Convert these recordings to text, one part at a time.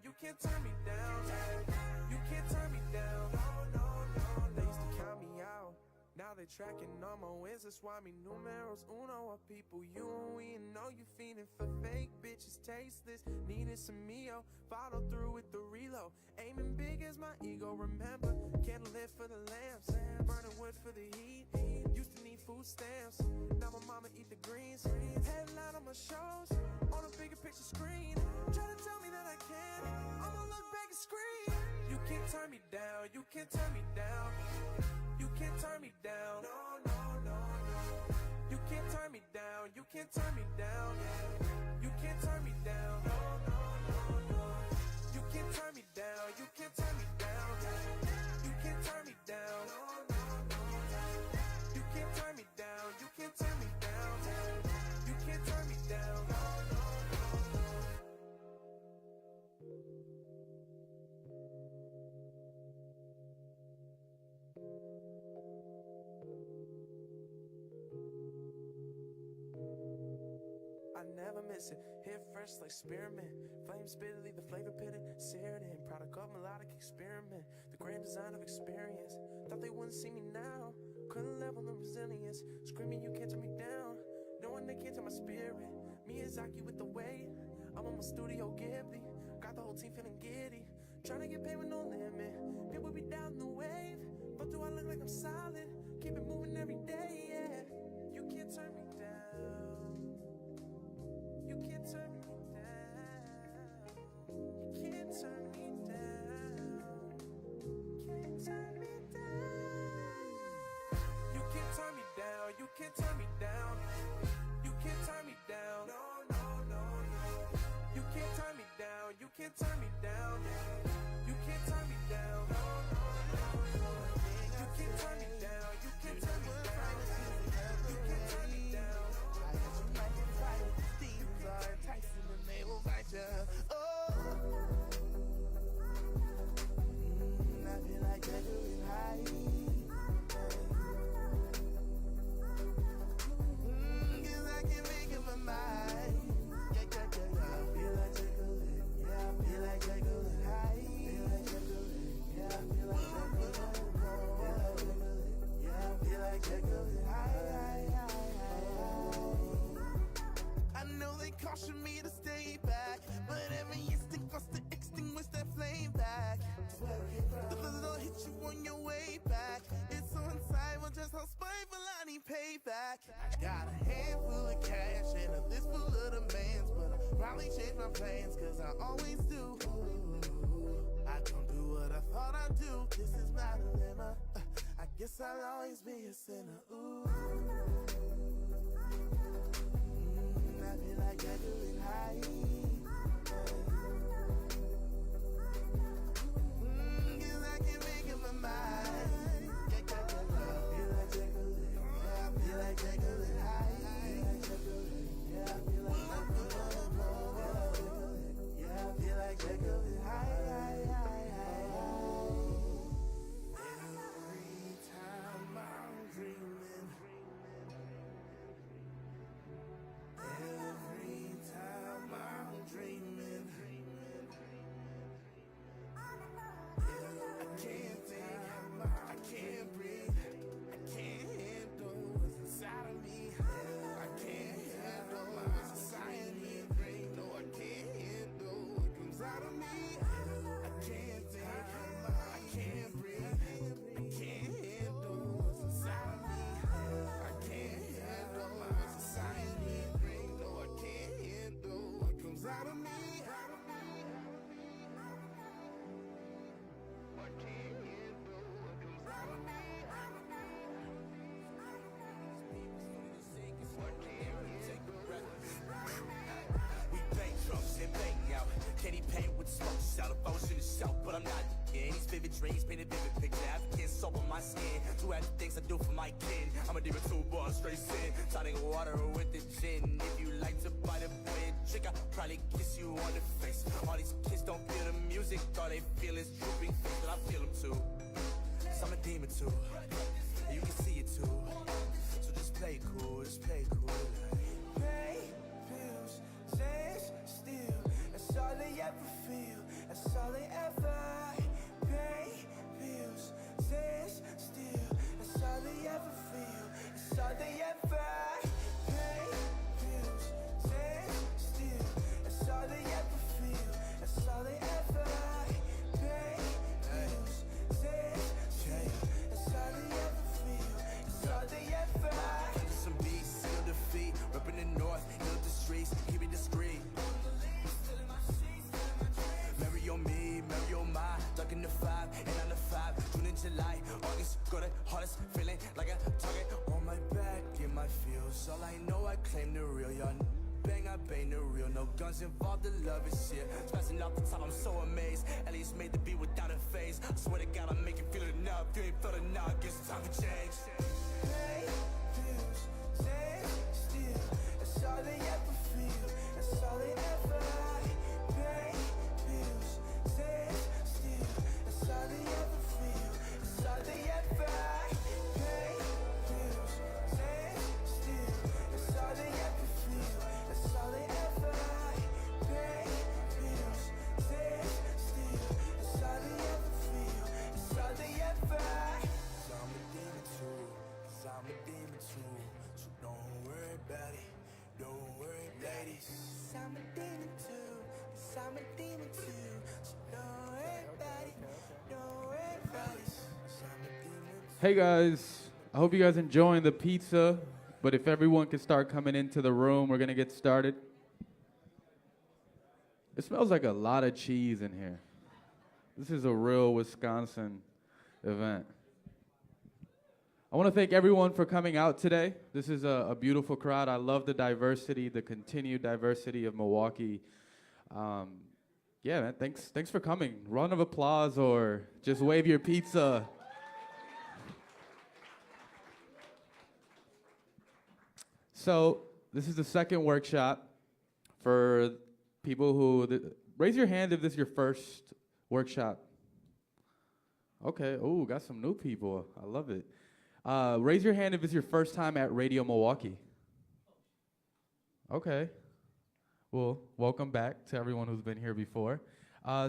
you can't turn me down. You can't turn me down. No. They used to count me out. Now they tracking all my wins, that's why me numeros uno are people you and we know you fiending for fake bitches, tasteless, needing some Mio, follow through with the reload, aiming big as my ego, remember, can't live for the lamps, burning wood for the heat, used to need food stamps, now my mama eat the greens, headline on my shows, on a bigger picture screen, try to tell me that I can't, I'ma look back and scream, you can't turn me down, you can't turn me down. You can't turn me down, no. You can't turn me down, you can't turn me down, you can't turn me down, no. You can't turn me down, you can't turn me down, you can't turn me down, no. You can't turn me down, you can't turn me down, you can't turn me down, no. I never miss it, hit fresh like spearmint, flame spitty, the flavor pitted, seared in, product of melodic experiment, the grand design of experience, thought they wouldn't see me now, couldn't level the resilience, screaming you can't turn me down, knowing they can't turn my spirit, Miyazaki with the weight, I'm on my studio Ghibli, got the whole team feeling giddy, trying to get paid with no limit, people be down the wave, but do I look like I'm solid, keep it moving every day, yeah, you can't turn me down. You can't turn me down. You can't turn me down. Can't turn me down. You can't turn me down. You can't turn me down. You can't turn me down. No. You can't turn me down. You can't turn me down. You can't turn me down. No. You can't turn me down. You can't turn me down. You can't turn me down. Enticing and they will fight you. Oh, I feel like they're doing high. Cause I can make up my mind. Yeah. I feel like chocolate. Yeah, I feel like chocolate high. Feel like chocolate. Yeah, I feel like chocolate. Yeah, I feel like chocolate high. I know they caution me to stay back, but every instinct wants to extinguish that flame back. The feelings don't hit you on your way back. It's so inside, well, just how spiteful I need payback. I got a handful of cash and a list full of demands, but I'll probably change my plans, cause I always do. I don't do what I thought I'd do. This is my dilemma. I guess I'll always be a sinner. Ooh. I feel like I'm doing high. Cause I can make up my mind. Yeah. I feel like chocolate. Yeah, I feel like chocolate high. Yeah, I feel like chocolate. Yeah, I feel like chocolate high. Every time I'm dreaming. Every time I'm dreaming, I can't think, I can't breathe, I can't handle what's inside of me. I can't handle my society brain. No, I can't handle what comes out of me. I can't think, I can't breathe, I can't handle what's inside of me. I can't handle my society. Out of me. What can you do? What comes out of me? What can you do? We bang drums and bang out. Candy paint with smoke shout. If I was in the shout, but I'm not. Yeah, these vivid dreams paint a vivid picture. African soap on my skin. Do half the things I do for my kid. I'm a demon 2 bars straight sin. Tonic water with the gin. If you like to buy the bread, trick, I'll probably kiss you on the face. All these kids don't feel the music. All they feel is drooping face, but I feel them too. Cause I'm a demon too. And you can see it too. So just play cool, just play cool. Pay bills, stay still. That's all they ever feel. That's all they ever pay bills, stand still. That's all they ever feel. That's all they ever pay bills, stand still. That's all they ever feel. That's all they ever pay bills, stand still. That's all they ever feel. That's all they ever. Some beats, seal defeat, reppin' the north, heal the streets, keep it discreet. Marry on me, marry on my, ducking the 5 and on the 5, June and July, August, got the hardest feeling like a target on my back, in my feels. All I know, I claim the real, y'all bang, I bang the real. No guns involved, the love is here. Smashing off the top, I'm so amazed. At least made the beat without a phase. I swear to God, I'm making feel it enough. You ain't felt enough, guess it's time to change. Pay bills, stand still. That's all they ever feel. That's all they ever pay bills, stand still. That's all they ever feel. That's all they ever pay bills, stand still. That's all they ever feel. That's all they ever pay bills, stand still. That's all they ever feel. That's all they ever. I'm a demon too, 'cause I'm a demon too. So don't worry about it, don't worry, ladies. 'Cause I'm a demon too, 'cause I'm a demon too. So don't worry about it, don't worry about it. 'Cause I'm a demon too. Hey guys, I hope you guys enjoying the pizza, but if everyone can start coming into the room, we're gonna get started. It smells like a lot of cheese in here. This is a real Wisconsin event. I want to thank everyone for coming out today. This is a beautiful crowd. I love the diversity, the continued diversity of Milwaukee. Yeah, man, thanks for coming. Round of applause or just wave your pizza. So this is the second workshop for people who, raise your hand if this is your first workshop. Okay, oh, got some new people. I love it. Raise your hand if it's your first time at Radio Milwaukee. Okay. Well, welcome back to everyone who's been here before.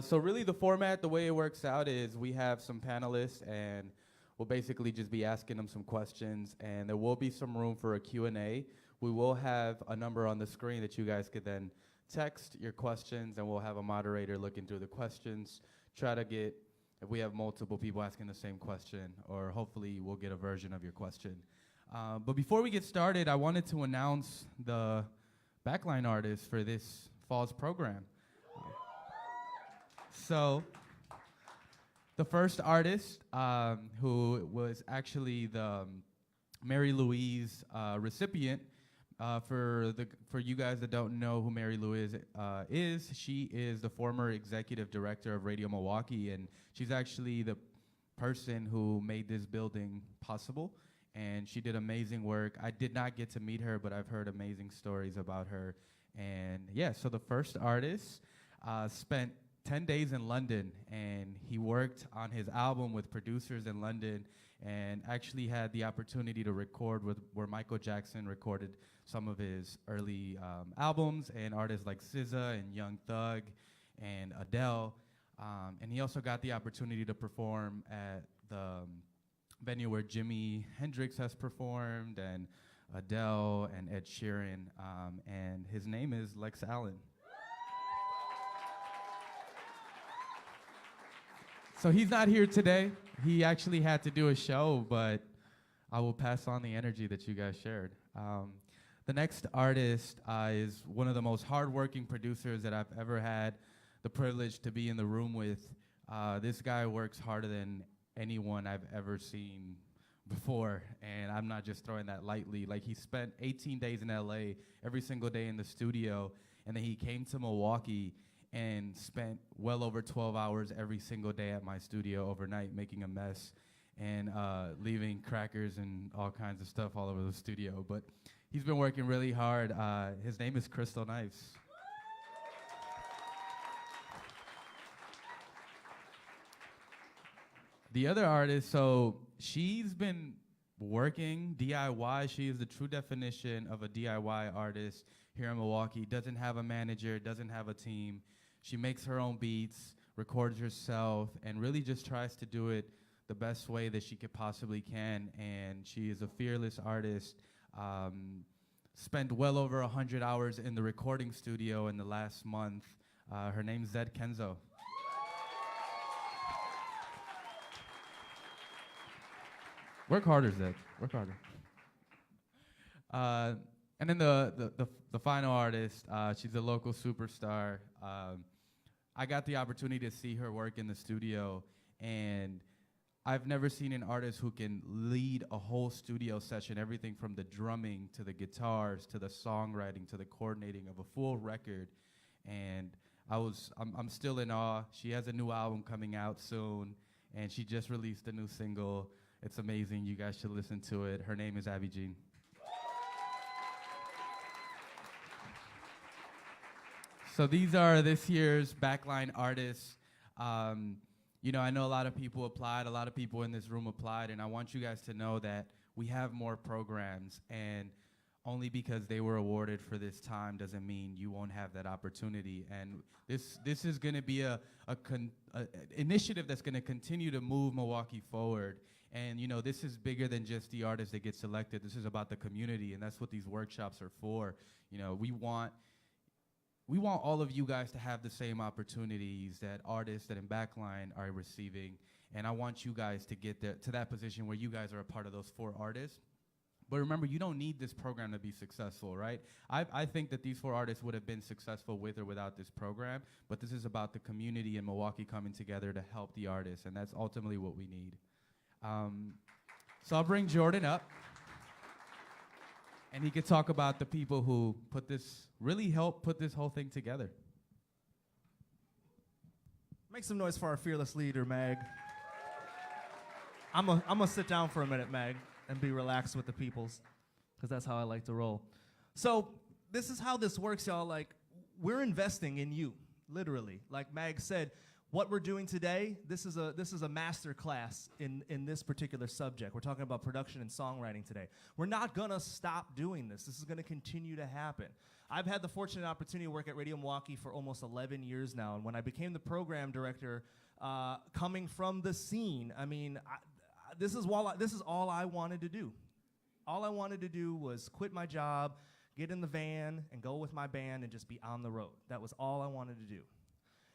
So really the format, the way it works out is we have some panelists and we'll basically just be asking them some questions and there will be some room for a Q&A. We will have a number on the screen that you guys could then text your questions and we'll have a moderator looking through the questions, try to get, if we have multiple people asking the same question, or hopefully we'll get a version of your question. But before we get started, I wanted to announce the Backline artists for this fall's program. So the first artist, who was actually the Mary Louise recipient, for you guys that don't know who Mary Louise is, she is the former executive director of Radio Milwaukee, and she's actually the person who made this building possible, and she did amazing work. I did not get to meet her, but I've heard amazing stories about her. And yeah, so the first artist spent 10 days in London, and he worked on his album with producers in London and actually had the opportunity to record with where Michael Jackson recorded some of his early albums, and artists like SZA and Young Thug and Adele. And he also got the opportunity to perform at the venue where Jimi Hendrix has performed, and Adele and Ed Sheeran, and his name is Lex Allen. So he's not here today. He actually had to do a show, but I will pass on the energy that you guys shared. The next artist is one of the most hardworking producers that I've ever had the privilege to be in the room with. This guy works harder than anyone I've ever seen before, and I'm not just throwing that lightly. Like, he spent 18 days in LA, every single day in the studio, and then he came to Milwaukee and spent well over 12 hours every single day at my studio overnight making a mess and leaving crackers and all kinds of stuff all over the studio. But he's been working really hard. His name is Crystal Knives. The other artist, so she's been working DIY. She is the true definition of a DIY artist here in Milwaukee. Doesn't have a manager, doesn't have a team. She makes her own beats, records herself, and really just tries to do it the best way that she could possibly can. And she is a fearless artist. Spent well over 100 hours in the recording studio in the last month. Her name's Zed Kenzo. Work harder, Zed. Work harder. And then the final artist, she's a local superstar. I got the opportunity to see her work in the studio, and I've never seen an artist who can lead a whole studio session, everything from the drumming to the guitars to the songwriting to the coordinating of a full record. And I'm still in awe. She has a new album coming out soon, and she just released a new single. It's amazing. You guys should listen to it. Her name is Abby Jean. So these are this year's Backline artists. You know, I know a lot of people applied, a lot of people in this room applied, and I want you guys to know that we have more programs, and only because they were awarded for this time doesn't mean you won't have that opportunity. And this is going to be a initiative that's going to continue to move Milwaukee forward. And you know, this is bigger than just the artists that get selected. This is about the community, and that's what these workshops are for. You know, we want all of you guys to have the same opportunities that artists that in Backline are receiving, and I want you guys to get to that position where you guys are a part of those 4 artists. But remember, you don't need this program to be successful, right? I think that these 4 artists would have been successful with or without this program, but this is about the community in Milwaukee coming together to help the artists, and that's ultimately what we need. So I'll bring Jordan up, and he could talk about the people who really helped put this whole thing together. Make some noise for our fearless leader, Mag. I'm gonna sit down for a minute, Mag, and be relaxed with the peoples, because that's how I like to roll. So this is how this works, y'all. Like, we're investing in you, literally. Like Mag said, what we're doing today, this is a master class in this particular subject. We're talking about production and songwriting today. We're not gonna stop doing this. This is gonna continue to happen. I've had the fortunate opportunity to work at Radio Milwaukee for almost 11 years now, and when I became the program director, coming from the scene, I mean, this is all I wanted to do. All I wanted to do was quit my job, get in the van, and go with my band and just be on the road. That was all I wanted to do.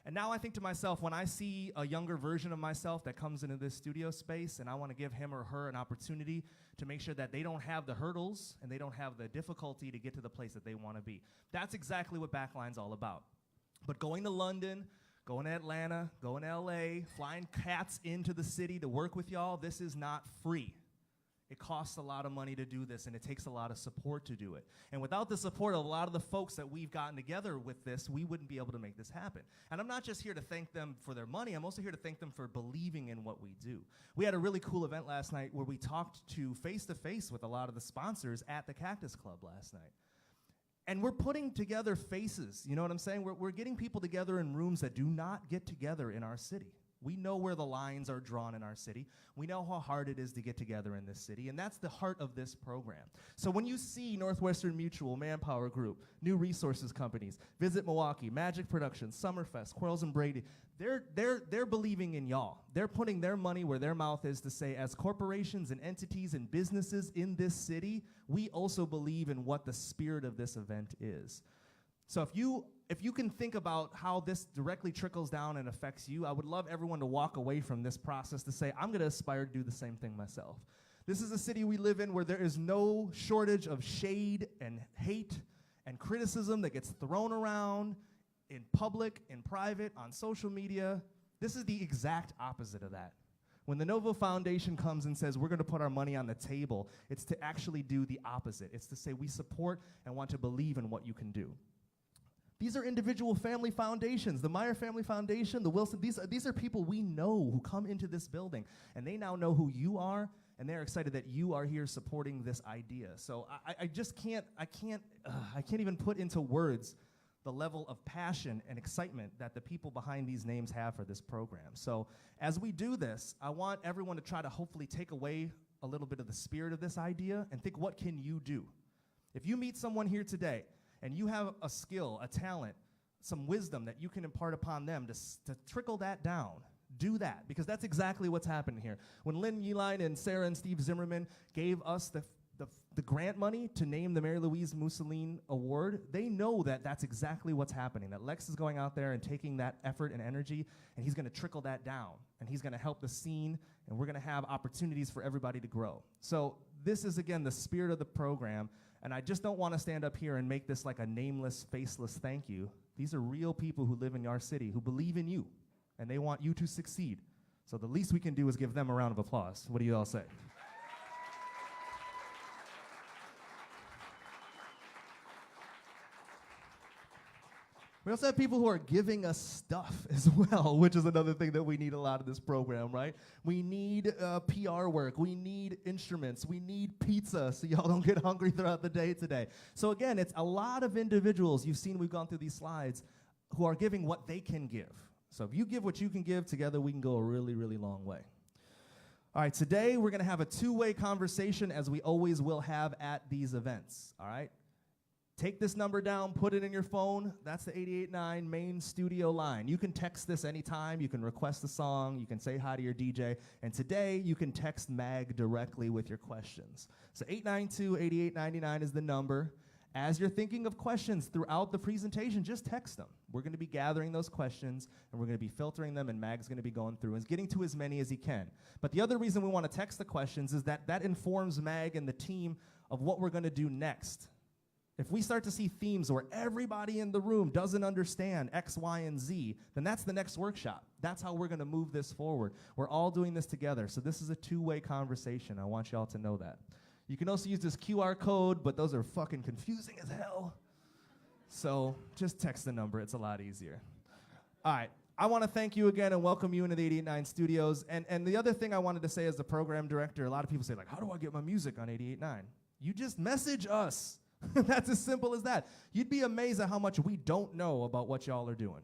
And now I think to myself, when I see a younger version of myself that comes into this studio space and I want to give him or her an opportunity to make sure that they don't have the hurdles and they don't have the difficulty to get to the place that they want to be. That's exactly what Backline's all about. But going to London, going to Atlanta, going to LA, flying cats into the city to work with y'all, this is not free. It costs a lot of money to do this, and it takes a lot of support to do it. And without the support of a lot of the folks that we've gotten together with this, we wouldn't be able to make this happen. And I'm not just here to thank them for their money, I'm also here to thank them for believing in what we do. We had a really cool event last night where we talked to face-to-face with a lot of the sponsors at the Cactus Club last night. And we're putting together faces, you know what I'm saying? We're getting people together in rooms that do not get together in our city. We know where the lines are drawn in our city. We know how hard it is to get together in this city, and that's the heart of this program. So when you see Northwestern Mutual, Manpower Group, New Resources Companies, Visit Milwaukee, Magic Productions, Summerfest, Quarles and Brady, they're believing in y'all. They're putting their money where their mouth is to say, as corporations and entities and businesses in this city, we also believe in what the spirit of this event is. So if you can think about how this directly trickles down and affects you, I would love everyone to walk away from this process to say, I'm going to aspire to do the same thing myself. This is a city we live in where there is no shortage of shade and hate and criticism that gets thrown around in public, in private, on social media. This is the exact opposite of that. When the Novo Foundation comes and says we're going to put our money on the table, it's to actually do the opposite. It's to say we support and want to believe in what you can do. These are individual family foundations. The Meyer Family Foundation, the Wilson, these are people we know who come into this building, and they now know who you are, and they're excited that you are here supporting this idea. So I can't even put into words the level of passion and excitement that the people behind these names have for this program. So as we do this, I want everyone to try to hopefully take away a little bit of the spirit of this idea and think, what can you do? If you meet someone here today and you have a skill, a talent, some wisdom that you can impart upon them to trickle that down. Do that, because that's exactly what's happening here. When Lynn Yeline and Sarah and Steve Zimmerman gave us the grant money to name the Mary Louise Mousseline Award, they know that that's exactly what's happening, that Lex is going out there and taking that effort and energy, and he's going to trickle that down, and he's going to help the scene, and we're going to have opportunities for everybody to grow. So this is, again, the spirit of the program, and I just don't want to stand up here and make this like a nameless, faceless thank you. These are real people who live in our city, who believe in you, and they want you to succeed. So the least we can do is give them a round of applause. What do you all say? We also have people who are giving us stuff as well, which is another thing that we need a lot of this program, right? We need PR work. We need instruments. We need pizza so y'all don't get hungry throughout the day today. So again, it's a lot of individuals. You've seen, we've gone through these slides, who are giving what they can give. So if you give what you can give, together we can go a really, really long way. All right, today we're going to have a two-way conversation, as we always will have at these events, all right? Take this number down, put it in your phone. That's the 88.9 main studio line. You can text this anytime. You can request a song. You can say hi to your DJ. And today, you can text Mag directly with your questions. So 892-8899 is the number. As you're thinking of questions throughout the presentation, just text them. We're going to be gathering those questions, and we're going to be filtering them, and Mag's going to be going through and getting to as many as he can. But the other reason we want to text the questions is that that informs Mag and the team of what we're going to do next. If we start to see themes where everybody in the room doesn't understand X, Y, and Z, then that's the next workshop. That's how we're going to move this forward. We're all doing this together, so this is a two-way conversation. I want y'all to know that. You can also use this QR code, but those are fucking confusing as hell. So just text the number. It's a lot easier. All right. I want to thank you again and welcome you into the 88.9 studios. And the other thing I wanted to say as the program director, a lot of people say, like, how do I get my music on 88.9? You just message us. That's as simple as that. You'd be amazed at how much we don't know about what y'all are doing.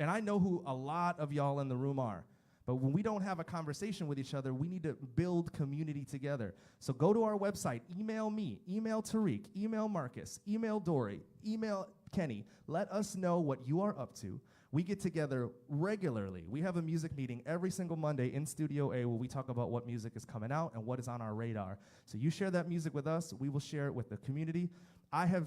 And I know who a lot of y'all in the room are. But when we don't have a conversation with each other, we need to build community together. So go to our website, email me, email Tariq, email Marcus, email Dory, email Kenny. Let us know what you are up to. We get together regularly. We have a music meeting every single Monday in Studio A where we talk about what music is coming out and what is on our radar. So you share that music with us. We will share it with the community. I have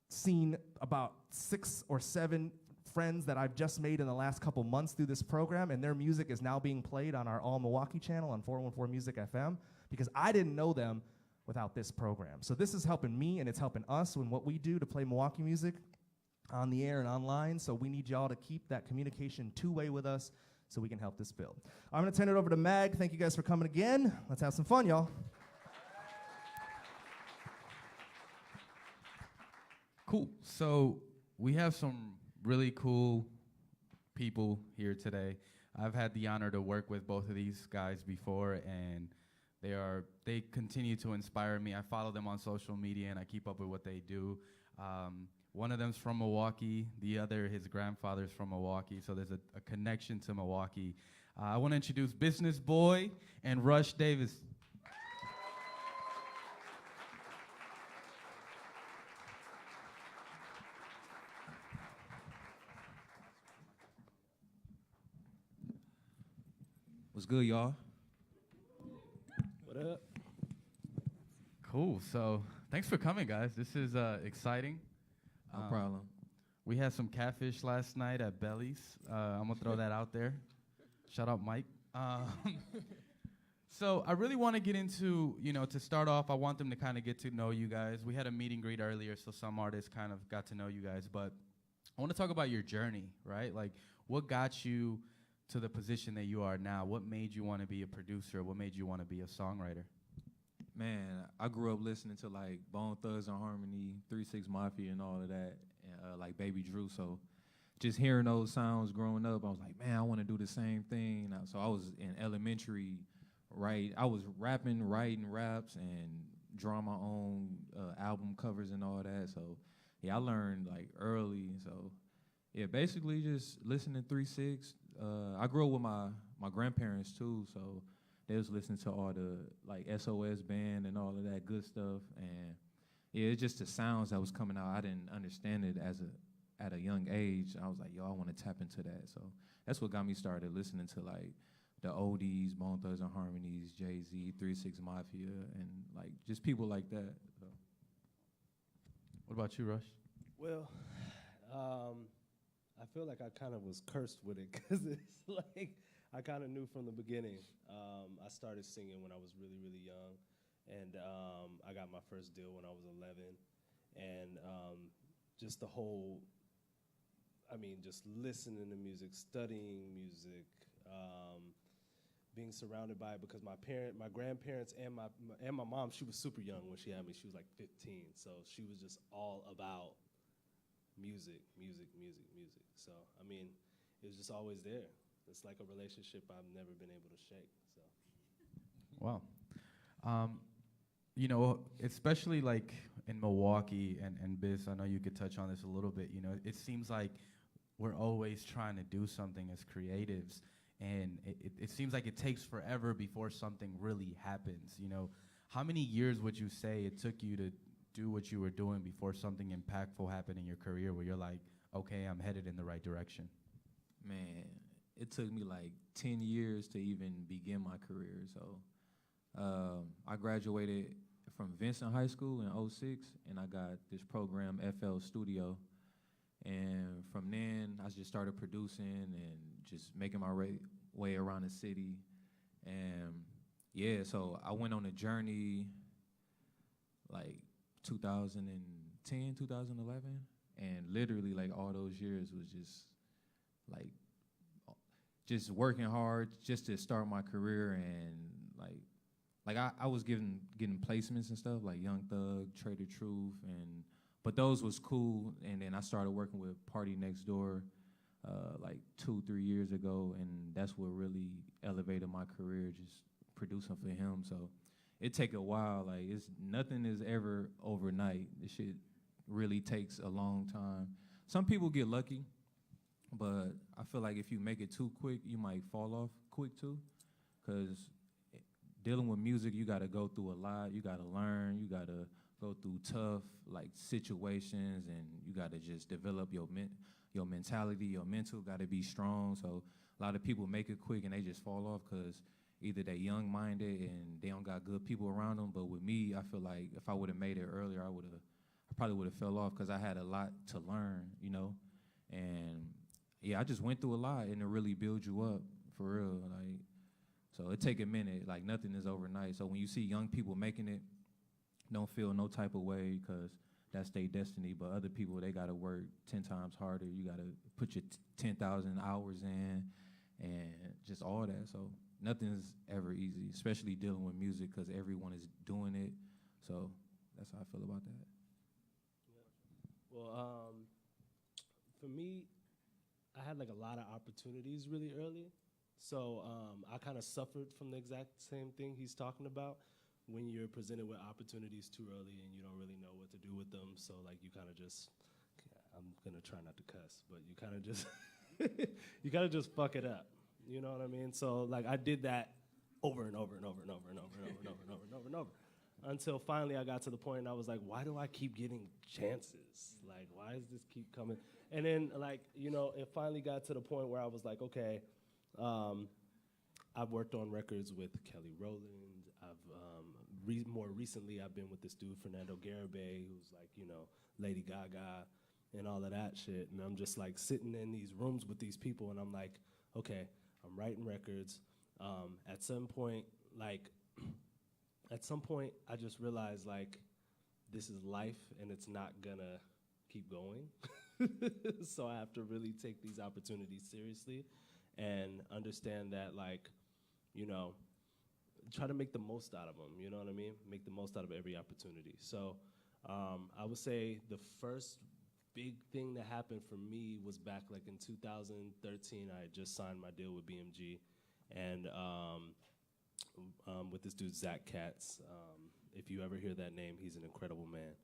seen about 6 or 7 friends that I've just made in the last couple months through this program, and their music is now being played on our All Milwaukee channel on 414 Music FM, because I didn't know them without this program. So this is helping me, and it's helping us in what we do to play Milwaukee music on the air and online. So we need y'all to keep that communication two-way with us so we can help this build. I'm going to turn it over to Mag. Thank you guys for coming again. Let's have some fun, y'all. Cool. So we have some really cool people here today. I've had the honor to work with both of these guys before, and they continue to inspire me. I follow them on social media, and I keep up with what they do. One of them's from Milwaukee. The other, his grandfather's from Milwaukee, so there's a connection to Milwaukee. I want to introduce Business Boy and Rush Davis. What's good, y'all? What up? Cool. So thanks for coming, guys. This is exciting. No problem. We had some catfish last night at Belly's. I'm going to throw that out there. Shout out, Mike. So I really want to get into, to start off, I want them to kind of get to know you guys. We had a meet and greet earlier, so some artists kind of got to know you guys. But I want to talk about your journey, right? Like, what got you to the position that you are now? What made you want to be a producer? What made you want to be a songwriter? Man, I grew up listening to like Bone Thugs and Harmony, 3 6 Mafia, and all of that, and, like Baby Drew. So just hearing those sounds growing up, I was like, man, I want to do the same thing. So I was in elementary, right? I was rapping, writing raps, and drawing my own album covers and all that. So yeah, I learned like early. So yeah, basically just listening to 3 6. I grew up with my grandparents too, so they was listening to all the like SOS band and all of that good stuff, and yeah, it's just the sounds that was coming out. I didn't understand it as at a young age, I was like, yo, I want to tap into that. So that's what got me started listening to like the oldies, Bone Thugs and Harmonies, Jay-Z, 3 6 Mafia, and like just people like that. So. What about you, Rush? Well, I feel like I kind of was cursed with it because it's like I kind of knew from the beginning. I started singing when I was really, really young, and I got my first deal when I was 11. And just the whole, I mean, just listening to music, studying music, being surrounded by it, because my grandparents, and my mom, she was super young when she had me. She was like 15, so she was just all about music. So, I mean, it was just always there. It's like a relationship I've never been able to shake. So. Wow. You know, especially like in Milwaukee and Biz, I know you could touch on this a little bit. You know, it seems like we're always trying to do something as creatives, and it seems like it takes forever before something really happens. You know, how many years would you say it took you to do what you were doing before something impactful happened in your career where you're like, okay, I'm headed in the right direction? Man, it took me like 10 years to even begin my career. So I graduated from Vincent High School in '06, and I got this program, FL Studio. And from then, I just started producing and just making my way around the city. And yeah, so I went on a journey like 2010, 2011. And literally like all those years was just working hard just to start my career. And like I was getting placements and stuff like Young Thug, Trader Truth, but those was cool. And then I started working with Party Next Door like 2-3 years ago, and that's what really elevated my career, just producing for him. So it take a while. Like nothing is ever overnight. This shit really takes a long time. Some people get lucky, but I feel like if you make it too quick, you might fall off quick too, because dealing with music, you got to go through a lot. You got to learn. You got to go through tough like situations, and you got to just develop your mentality. Your mental got to be strong. So a lot of people make it quick and they just fall off because either they young-minded and they don't got good people around them. But with me, I feel like if I would have made it earlier, I probably would have fell off because I had a lot to learn, you know. And yeah, I just went through a lot, and it really builds you up for real. Like, so it take a minute. Like nothing is overnight. So when you see young people making it, don't feel no type of way because that's their destiny. But other people, they gotta work 10 times harder. You gotta put your 10,000 hours in, and just all that. So nothing's ever easy, especially dealing with music because everyone is doing it. So that's how I feel about that. Well, for me, I had like a lot of opportunities really early. So I kind of suffered from the exact same thing he's talking about when you're presented with opportunities too early and you don't really know what to do with them. So like you kind of just, I'm gonna try not to cuss, but you kind of just, you kind of just fuck it up. You know what I mean? So like I did that over and over and over and over and over and over and over and over and over and over. Until finally I got to the point and I was like, why do I keep getting chances? Like, why does this keep coming? And then, like, you know, it finally got to the point where I was like, okay, I've worked on records with Kelly Rowland. More recently, I've been with this dude, Fernando Garibay, who's like, you know, Lady Gaga and all of that shit. And I'm just like sitting in these rooms with these people and I'm like, okay, I'm writing records. At some point, I just realized, like, this is life and it's not gonna keep going. So I have to really take these opportunities seriously and understand that, like, you know, try to make the most out of them, you know what I mean? Make the most out of every opportunity. So I would say the first big thing that happened for me was back like in 2013. I had just signed my deal with BMG and with this dude, Zach Katz. If you ever hear that name, he's an incredible man.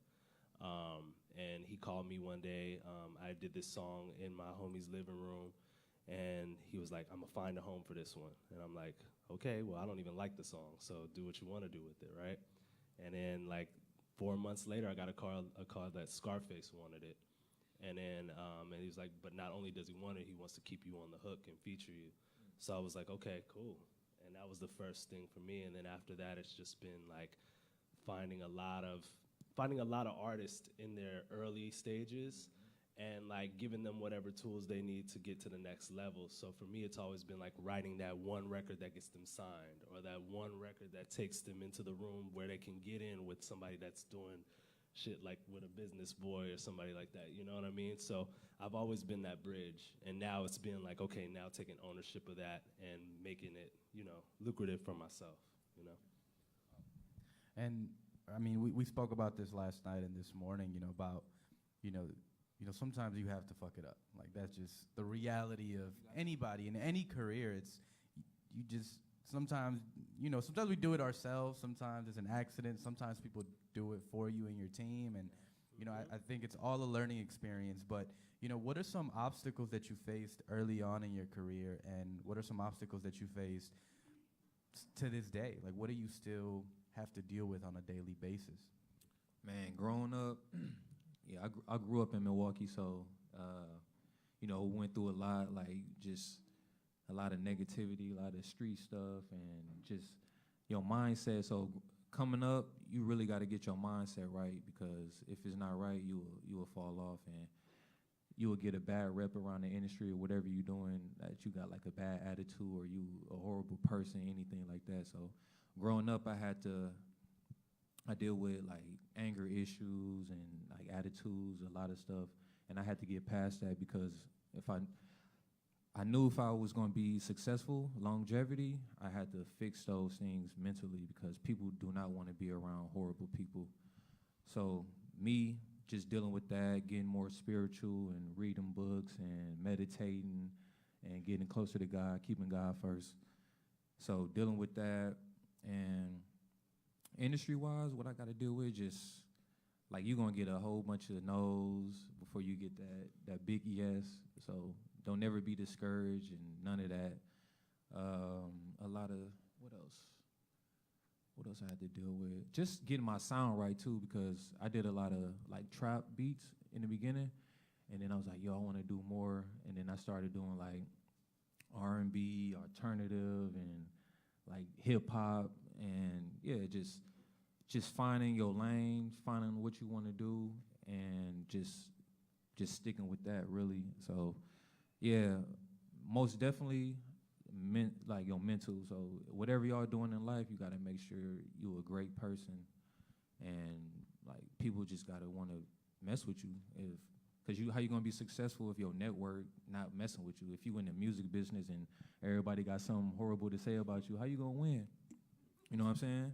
And he called me one day. I did this song in my homie's living room, and he was like, I'm gonna find a home for this one. And I'm like, okay, well, I don't even like the song, so do what you wanna do with it, right? And then like 4 months later, I got a call that Scarface wanted it. And then and he was like, but not only does he want it, he wants to keep you on the hook and feature you. So I was like, okay, cool. And that was the first thing for me. And then after that, it's just been like finding a lot of artists in their early stages and like giving them whatever tools they need to get to the next level. So for me, it's always been like writing that one record that gets them signed, or that one record that takes them into the room where they can get in with somebody that's doing shit like with a business boy or somebody like that, you know what I mean? So I've always been that bridge, and now it's been like, okay, now taking ownership of that and making it, you know, lucrative for myself, you know? And I mean, we spoke about this last night and this morning, you know, about, you know, sometimes you have to fuck it up. Like, that's just the reality of anybody in any career. It's, you just, sometimes, you know, sometimes we do it ourselves. Sometimes it's an accident. Sometimes people do it for you and your team. And, you know, I think it's all a learning experience. But, you know, what are some obstacles that you faced early on in your career? And what are some obstacles that you faced to this day? Like, what do you still have to deal with on a daily basis? Man, growing up, yeah, I grew up in Milwaukee, so, you know, went through a lot, like just a lot of negativity, a lot of street stuff, and just your mindset. So coming up, you really got to get your mindset right, because if it's not right, you will fall off, and you will get a bad rep around the industry or whatever you're doing, that you got like a bad attitude or you a horrible person, anything like that. So growing up, I deal with like anger issues and like attitudes, a lot of stuff, and I had to get past that, because if I knew if I was going to be successful, longevity, I had to fix those things mentally, because people do not want to be around horrible people. So me just dealing with that, getting more spiritual and reading books and meditating and getting closer to God, keeping God first. So dealing with that, and industry-wise, what I got to deal with, just like you're going to get a whole bunch of no's before you get that big yes. So don't never be discouraged and none of that. A lot of, what else I had to deal with? Just getting my sound right too, because I did a lot of like trap beats in the beginning, and then I was like, yo, I want to do more, and then I started doing like R&B, alternative, and like hip hop, and yeah, just finding your lane, finding what you want to do, and just sticking with that, really. So yeah, most definitely like your mental. So whatever y'all doing in life, you got to make sure you're a great person, and like people just got to want to mess with you, because how you gonna be successful if your network not messing with you? If you in the music business and everybody got something horrible to say about you, how you gonna win? You know what I'm saying?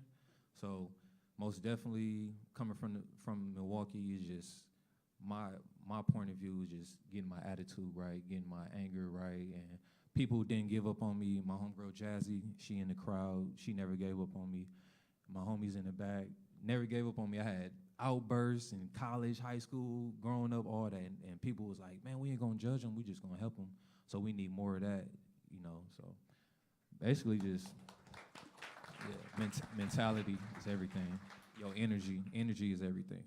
So most definitely coming from Milwaukee is just my point of view is just getting my attitude right, getting my anger right, and people didn't give up on me. My homegirl Jazzy, she in the crowd, she never gave up on me. My homies in the back never gave up on me. I had outbursts in college, high school, growing up, all that, and people was like, man, we ain't gonna judge them, we just gonna help them. So we need more of that, you know. So basically just, yeah, mentality is everything. Your energy is everything.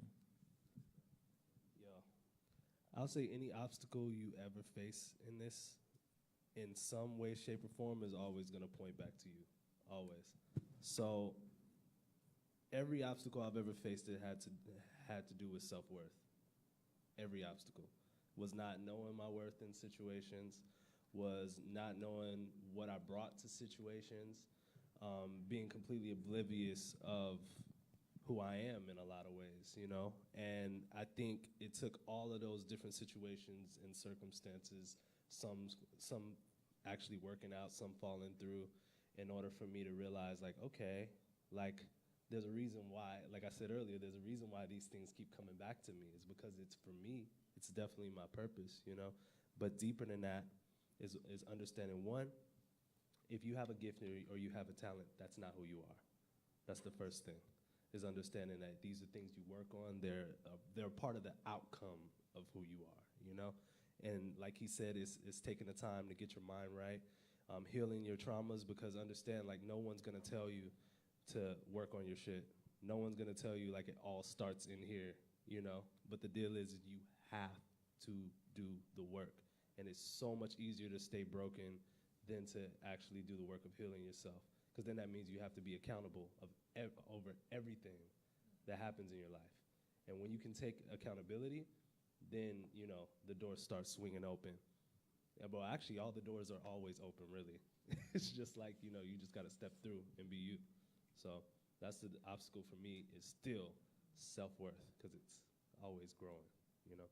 I'll say any obstacle you ever face in this, in some way, shape, or form, is always going to point back to you, always. So every obstacle I've ever faced, it had to do with self-worth. Every obstacle was not knowing my worth in situations, was not knowing what I brought to situations, being completely oblivious of who I am in a lot of ways, you know? And I think it took all of those different situations and circumstances, some actually working out, some falling through, in order for me to realize, like, okay, like, there's a reason why, like I said earlier, there's a reason why these things keep coming back to me. It's because it's for me. It's definitely my purpose, you know? But deeper than that is understanding, one, if you have a gift or you have a talent, that's not who you are. That's the first thing. Is understanding that these are things you work on. They're part of the outcome of who you are, you know? And like he said, it's taking the time to get your mind right, healing your traumas, because understand, like, no one's gonna tell you to work on your shit. No one's gonna tell you, like, it all starts in here, you know? But the deal is you have to do the work. And it's so much easier to stay broken than to actually do the work of healing yourself. Because then that means you have to be accountable over everything that happens in your life. And when you can take accountability, then, you know, the doors start swinging open. Yeah, but actually, all the doors are always open, really. It's just like, you know, you just got to step through and be you. So that's the obstacle for me, is still self-worth, because it's always growing, you know?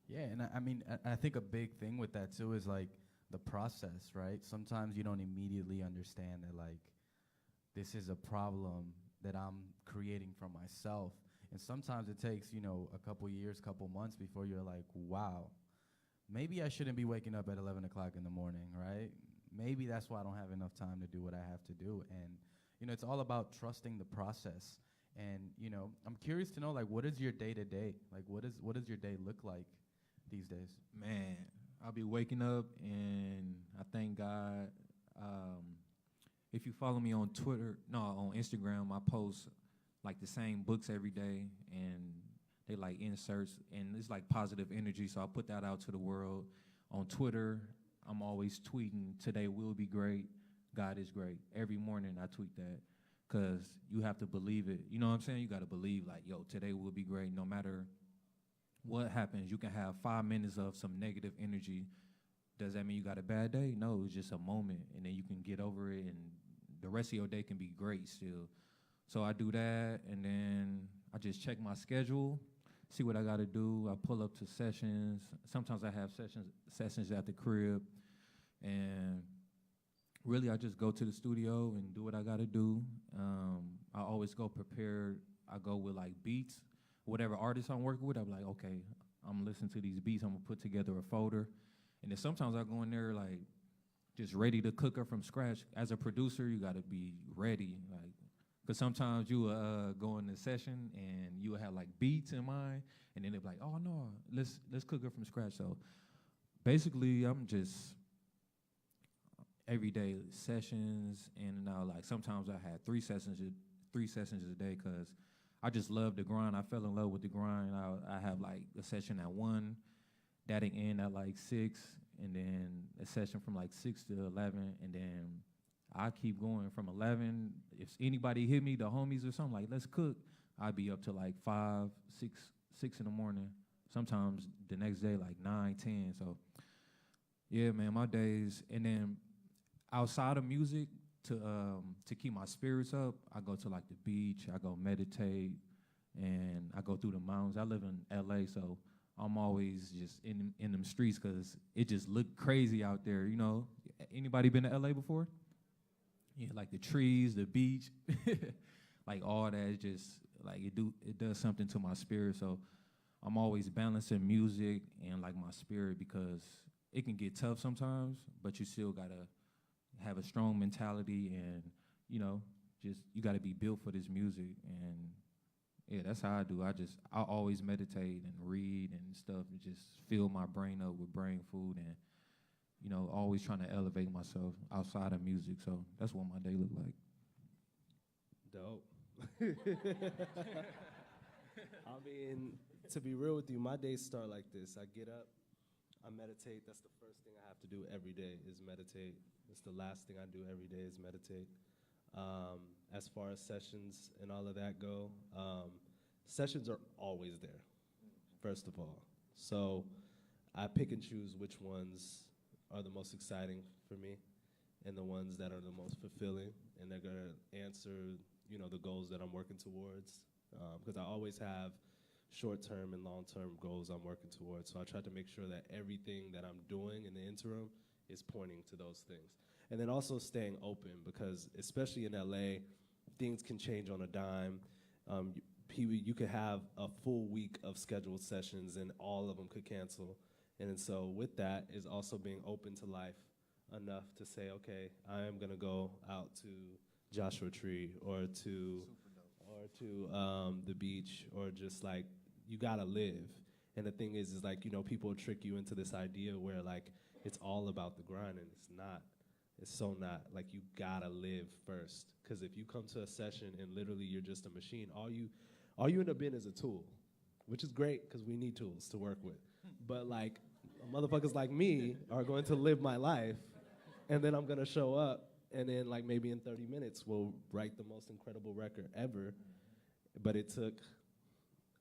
Yeah, and I mean, I think a big thing with that too is like the process, right? Sometimes you don't immediately understand that like this is a problem that I'm creating for myself. And sometimes it takes, you know, a couple years, couple months before you're like, wow, maybe I shouldn't be waking up at 11 o'clock in the morning, right? Maybe that's why I don't have enough time to do what I have to do. And, you know, it's all about trusting the process. And, you know, I'm curious to know, like, what is your day-to-day? Like, what does your day look like these days? Man, I'll be waking up and I thank God. If you follow me on on Instagram, I post like the same books every day, and they like inserts, and it's like positive energy. So I put that out to the world. On Twitter, I'm always tweeting, "Today will be great. God is great." Every morning I tweet that, because you have to believe it. You know what I'm saying? You got to believe, like, yo, today will be great. No matter what happens, you can have 5 minutes of some negative energy. Does that mean you got a bad day? No, it's just a moment, and then you can get over it, and the rest of your day can be great still. So I do that, and then I just check my schedule, see what I got to do. I pull up to sessions. Sometimes I have sessions at the crib, and really I just go to the studio and do what I got to do. I always go prepared. I go with like beats. Whatever artist I'm working with, I'm like, okay, I'm listening to these beats. I'm going to put together a folder. And then sometimes I go in there like just ready to cook up from scratch. As a producer, you got to be ready. Like, because sometimes you go in the session and you have like beats in mind, and then they're like, oh no, let's cook up from scratch. So basically, I'm just everyday sessions, and now like sometimes I had three sessions a day, because I just love the grind. I fell in love with the grind. I have like a session at 1, that'll end at like 6, and then a session from like 6 to 11, and then I keep going from 11. If anybody hit me, the homies or something, like, let's cook, I'd be up to like 5, 6 in the morning. Sometimes the next day, like 9, 10. So yeah, man, my days. And then outside of music, to keep my spirits up, I go to like the beach, I go meditate, and I go through the mountains. I live in LA, so I'm always just in them streets, because it just look crazy out there, you know. Anybody been to LA before? Yeah, like the trees, the beach, like all that is just like it does something to my spirit. So I'm always balancing music and like my spirit, because it can get tough sometimes, but you still gotta have a strong mentality, and you know, just you gotta be built for this music. And yeah, that's how I do. I always meditate and read and stuff, and just fill my brain up with brain food, and you know, always trying to elevate myself outside of music. So that's what my day look like. Dope. I mean, to be real with you, my days start like this. I get up, I meditate. That's the first thing I have to do every day, is meditate. It's the last thing I do every day, is meditate. As far as sessions and all of that go, sessions are always there, first of all. So I pick and choose which ones are the most exciting for me, and the ones that are the most fulfilling, and they're gonna answer, you know, the goals that I'm working towards. Because I always have short-term and long-term goals I'm working towards. So I try to make sure that everything that I'm doing in the interim is pointing to those things. And then also staying open, because especially in LA, things can change on a dime. You could have a full week of scheduled sessions and all of them could cancel. And so with that is also being open to life enough to say, okay, I am gonna go out to Joshua Tree or to the beach, or just like, you gotta live. And the thing is like, you know, people trick you into this idea where like it's all about the grind, and it's not. It's so not. Like, you gotta live first. Because if you come to a session and literally you're just a machine, all you end up being is a tool. which is great because we need tools to work with. But like, motherfuckers like me are going to live my life, and then I'm gonna show up, and then like maybe in 30 minutes we'll write the most incredible record ever. But it took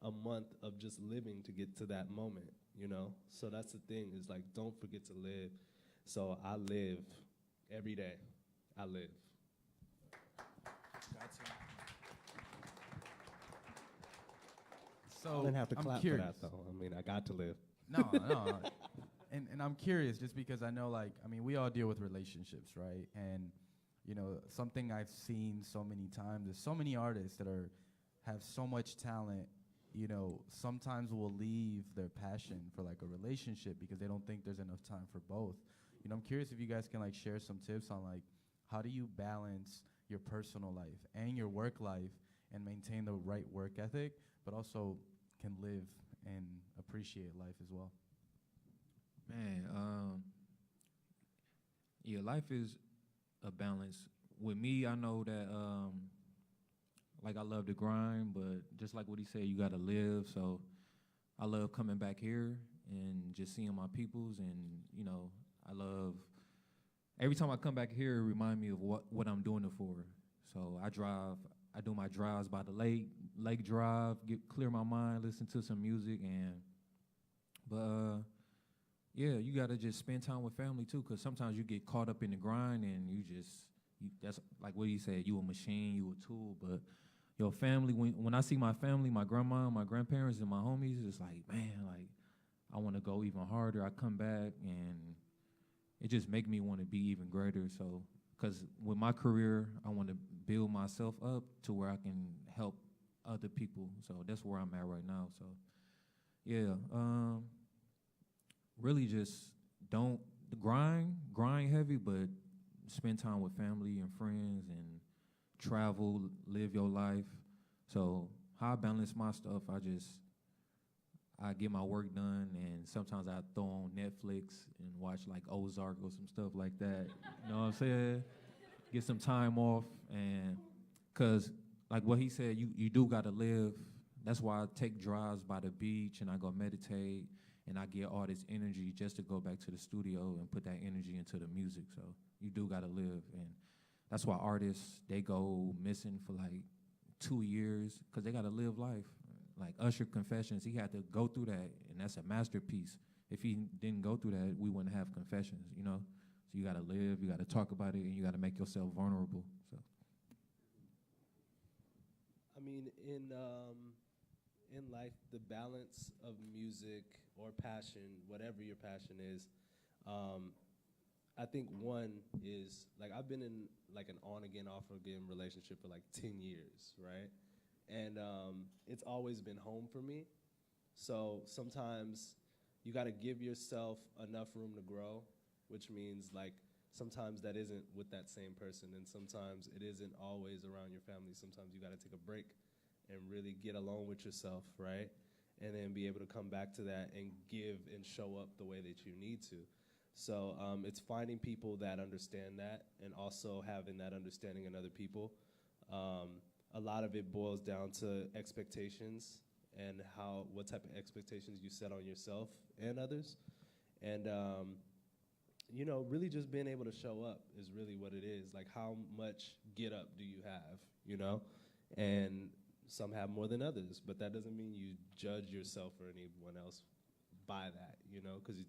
a month of just living to get to that moment, you know? So that's the thing, is like, don't forget to live. So I live every day. I live. So I didn't have to I'm clap curious. for that, though. I mean, I got to live. No. And I'm curious just because I know, like, I mean, we all deal with relationships, right? And, you know, something I've seen so many times is so many artists that have so much talent, you know, sometimes will leave their passion for like a relationship because they don't think there's enough time for both. You know, I'm curious if you guys can like share some tips on like, how do you balance your personal life and your work life and maintain the right work ethic, but also can live and appreciate life as well? Man, yeah, life is a balance. With me, I know that, like, I love to grind, but just like what he said, you gotta live. So I love coming back here and just seeing my peoples, and you know, I love every time I come back here, it remind me of what I'm doing it for. So I do my drives by the lake drive, clear my mind, listen to some music, but yeah, you gotta just spend time with family too, cause sometimes you get caught up in the grind and that's like what he said, you a machine, you a tool, but your family, when I see my family, my grandma, my grandparents, and my homies, it's like, man, like, I wanna go even harder. I come back and it just make me wanna be even greater. So, cause with my career, I wanna build myself up to where I can help other people. So that's where I'm at right now. So, yeah, really just don't grind heavy, but spend time with family and friends and travel, live your life. So how I balance my stuff, I get my work done, and sometimes I throw on Netflix and watch like Ozark or some stuff like that. You know what I'm saying? Get some time off, and cause like what he said, you do gotta live. That's why I take drives by the beach and I go meditate, and I get all this energy just to go back to the studio and put that energy into the music. So you do gotta live, and that's why artists, they go missing for like 2 years because they gotta live life. Like Usher Confessions, he had to go through that, and that's a masterpiece. If he didn't go through that, we wouldn't have Confessions, you know? So you gotta live, you gotta talk about it, and you gotta make yourself vulnerable, so. I mean, in life, the balance of music or passion, whatever your passion is, I think one is, like, I've been in like an on-again, off-again relationship for like 10 years, right? And it's always been home for me. So sometimes you gotta give yourself enough room to grow, which means like sometimes that isn't with that same person, and sometimes it isn't always around your family. Sometimes you gotta take a break and really get alone with yourself, right? And then be able to come back to that and give and show up the way that you need to. So it's finding people that understand that, and also having that understanding in other people. A lot of it boils down to expectations and what type of expectations you set on yourself and others. And you know, really just being able to show up is really what it is. Like, how much get up do you have, you know? And some have more than others, but that doesn't mean you judge yourself or anyone else by that, you know? Because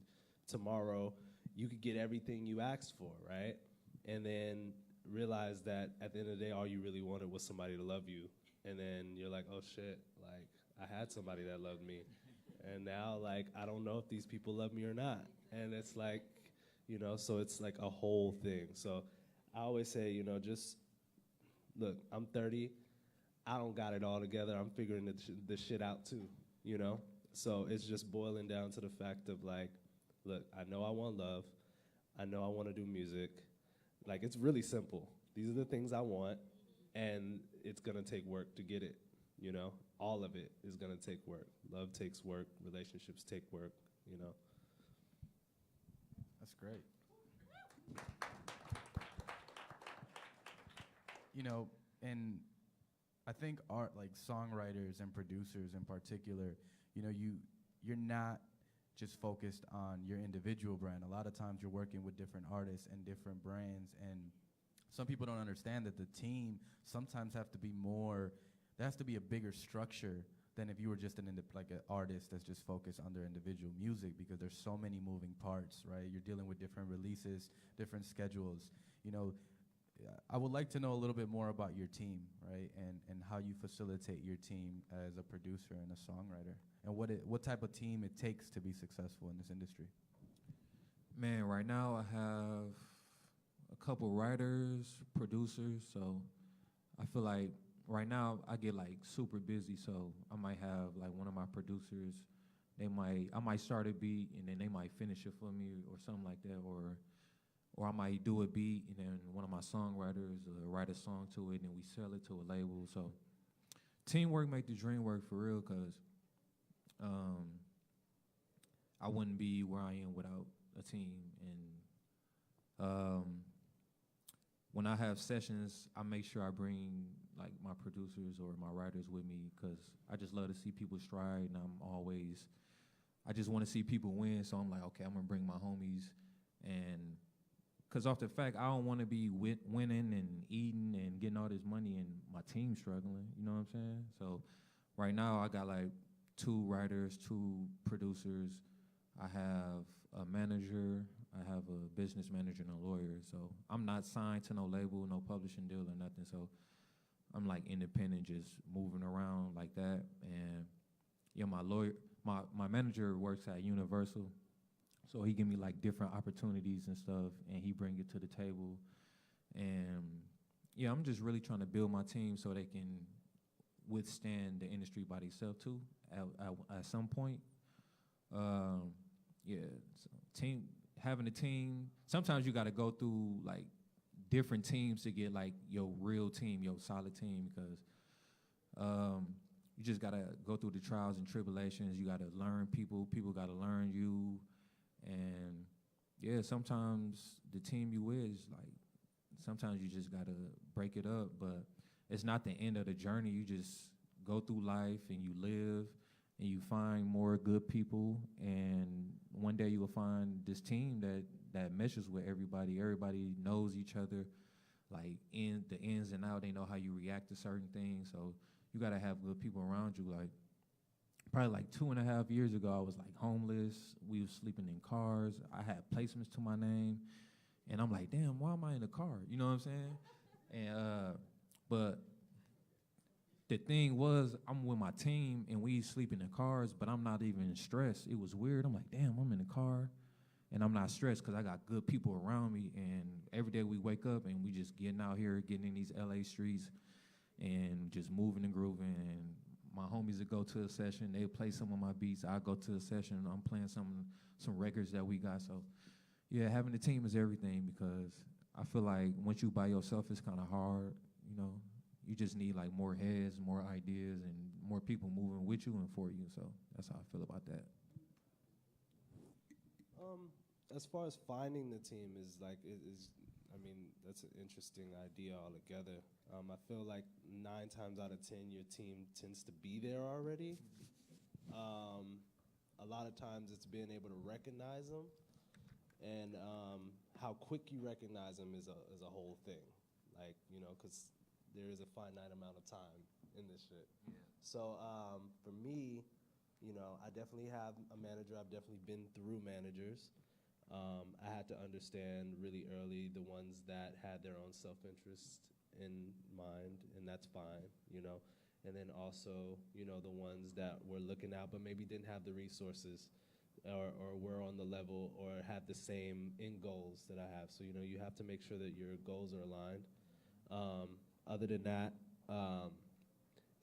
tomorrow you could get everything you asked for, right? And then realize that at the end of the day, all you really wanted was somebody to love you. And then you're like, oh shit, like, I had somebody that loved me. And now, like, I don't know if these people love me or not. And it's like, you know, so it's like a whole thing. So I always say, you know, just, look, I'm 30. I don't got it all together. I'm figuring this shit out too, you know? So it's just boiling down to the fact of like, look, I know I want love. I know I want to do music. Like, it's really simple. These are the things I want, and it's gonna take work to get it, you know? All of it is gonna take work. Love takes work, relationships take work, you know? That's great. You know, and I think art, like songwriters and producers in particular, you know, you're not just focused on your individual brand. A lot of times you're working with different artists and different brands, and some people don't understand that the team sometimes have to be more, there has to be a bigger structure than if you were just like an artist that's just focused on their individual music, because there's so many moving parts, right? You're dealing with different releases, different schedules. You know, I would like to know a little bit more about your team, right? And how you facilitate your team as a producer and a songwriter, and what type of team it takes to be successful in this industry. Man, right now I have a couple writers, producers, so I feel like right now I get like super busy, so I might have like one of my producers, I might start a beat and then they might finish it for me or something like that, or I might do a beat and then one of my songwriters write a song to it and we sell it to a label. So teamwork make the dream work for real, cause I wouldn't be where I am without a team. And when I have sessions, I make sure I bring like my producers or my writers with me, because I just love to see people stride, and I just want to see people win. So I'm like, okay, I'm gonna bring my homies, and because off the fact I don't want to be winning and eating and getting all this money and my team struggling. You know what I'm saying? So right now I got like 2 writers, 2 producers. I have a manager, I have a business manager and a lawyer. So I'm not signed to no label, no publishing deal or nothing. So I'm like independent, just moving around like that. And yeah, my manager works at Universal. So he give me like different opportunities and stuff, and he bring it to the table. And yeah, I'm just really trying to build my team so they can withstand the industry by themselves too at some point. Yeah, so having a team, sometimes you gotta go through like different teams to get like your real team, your solid team, because you just gotta go through the trials and tribulations. You gotta learn people gotta learn you. And yeah, sometimes the team you with is like, sometimes you just gotta break it up, but it's not the end of the journey. You just go through life and you live and you find more good people, and one day you will find this team that meshes with everybody. Everybody knows each other, like in the ins and out. They know how you react to certain things. So you gotta have good people around you. Like probably like 2.5 years ago, I was like homeless. We was sleeping in cars. I had placements to my name, and I'm like, damn, why am I in a car? You know what I'm saying? And but the thing was, I'm with my team and we sleep in the cars, but I'm not even stressed. It was weird. I'm like, damn, I'm in the car and I'm not stressed because I got good people around me. And every day we wake up and we just getting out here, getting in these LA streets and just moving and grooving. And my homies would go to a session, they play some of my beats. I go to a session, I'm playing some records that we got. So yeah, having a team is everything, because I feel like once you by yourself, it's kind of hard, you know. You just need like more heads, more ideas, and more people moving with you and for you. So that's how I feel about that. As far as finding the team is like, I mean, that's an interesting idea altogether. I feel like 9 times out of 10, your team tends to be there already. A lot of times it's being able to recognize them, and how quick you recognize them is a whole thing. Like, you know, because there is a finite amount of time in this shit. Yeah. So for me, you know, I definitely have a manager. I've definitely been through managers. I had to understand really early the ones that had their own self-interest in mind, and that's fine, you know. And then also, you know, the ones that were looking out but maybe didn't have the resources or were on the level or had the same end goals that I have. So, you know, you have to make sure that your goals are aligned. Other than that,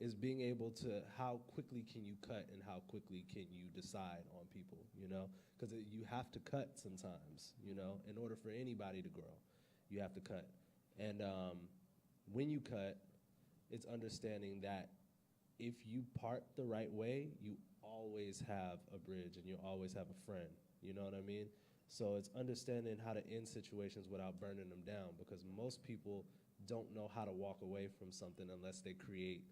is being able to, how quickly can you cut and how quickly can you decide on people, you know? Because you have to cut sometimes, you know? In order for anybody to grow, you have to cut. And when you cut, it's understanding that if you part the right way, you always have a bridge and you always have a friend, you know what I mean? So it's understanding how to end situations without burning them down, because most people don't know how to walk away from something unless they create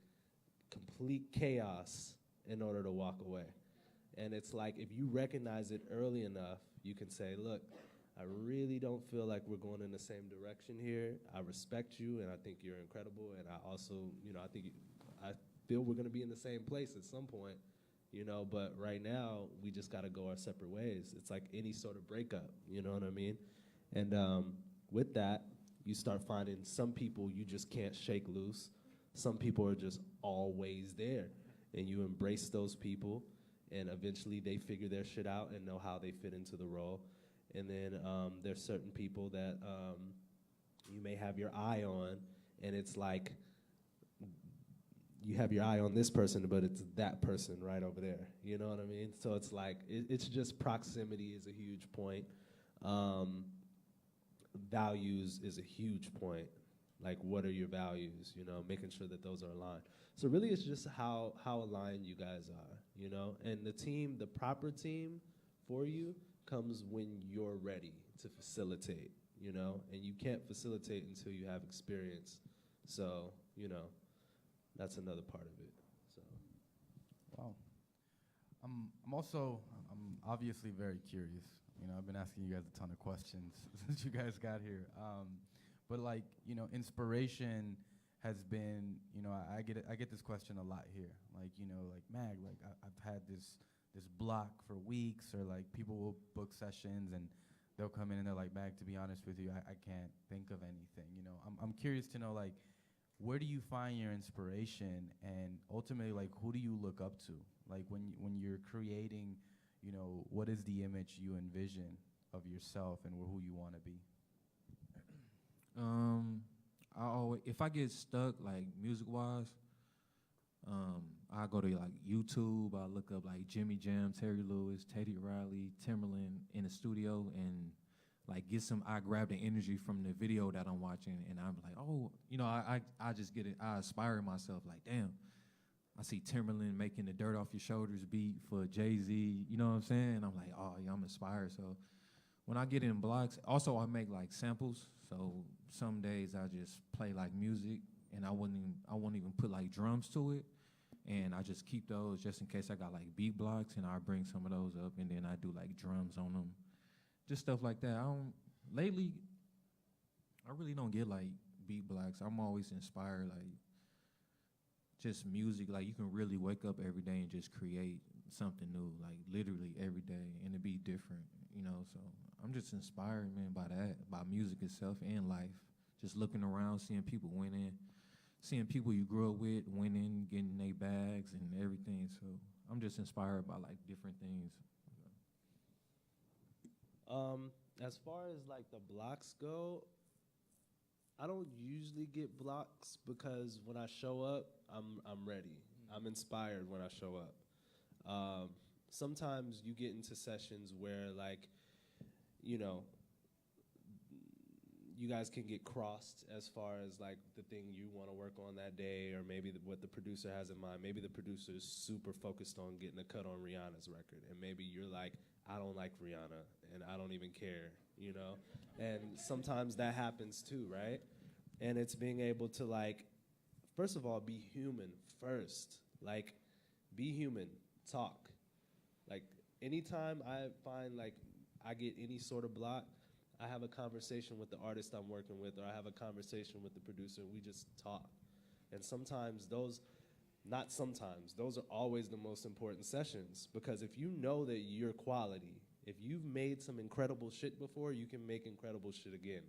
complete chaos in order to walk away. And it's like, if you recognize it early enough, you can say, look, I really don't feel like we're going in the same direction here. I respect you, and I think you're incredible, and I also, I feel we're gonna be in the same place at some point, but right now, we just gotta go our separate ways. It's like any sort of breakup, you know what I mean? And with that, you start finding some people you just can't shake loose. Some people are just always there, and you embrace those people, and eventually they figure their shit out and know how they fit into the role. And then there's certain people that you may have your eye on, and it's like you have your eye on this person, but it's that person right over there. You know what I mean? So it's like, it's just proximity is a huge point. Values is a huge point. Like, what are your values? Making sure that those are aligned. So really, it's just how aligned you guys are. And the team, the proper team for you comes when you're ready to facilitate. And you can't facilitate until you have experience. So that's another part of it. So. Wow. I'm obviously very curious. I've been asking you guys a ton of questions since you guys got here. But inspiration has been, I get this question a lot here. Mag, I've had this block for weeks, or people will book sessions and they'll come in and they're like, Mag, to be honest with you, I can't think of anything. I'm curious to know, where do you find your inspiration, and ultimately, who do you look up to? When you're creating, what is the image you envision of yourself and who you want to be? If I get stuck, music-wise, I go to YouTube. I look up Jimmy Jam, Terry Lewis, Teddy Riley, Timberland in the studio, and I grab the energy from the video that I'm watching, and I'm like, oh, I just get it. I inspire myself. Damn, I see Timberland making the Dirt Off Your Shoulders beat for Jay-Z. You know what I'm saying? And I'm like, oh yeah, I'm inspired. So when I get in blocks, also I make samples. So some days I just play music, and I won't even put drums to it, and I just keep those just in case I got beat blocks, and I bring some of those up, and then I do drums on them, just stuff like that. Lately, I really don't get beat blocks. I'm always inspired just music. You can really wake up every day and just create something new, literally every day, and it be different, so I'm just inspired, man, by that, by music itself and life. Just looking around, seeing people winning, seeing people you grew up with winning, getting their bags and everything. So I'm just inspired by different things. As far as the blocks go, I don't usually get blocks, because when I show up, I'm ready. I'm inspired when I show up. Sometimes you get into sessions where you guys can get crossed as far as the thing you want to work on that day, or maybe what the producer has in mind. Maybe the producer is super focused on getting a cut on Rihanna's record, and maybe you're like, I don't like Rihanna, and I don't even care, And sometimes that happens too, right? And it's being able to first of all, be human first. Be human, talk. Anytime I find I get any sort of block, I have a conversation with the artist I'm working with, or I have a conversation with the producer, and we just talk. And sometimes those are always the most important sessions, because if you know that you're quality, if you've made some incredible shit before, you can make incredible shit again.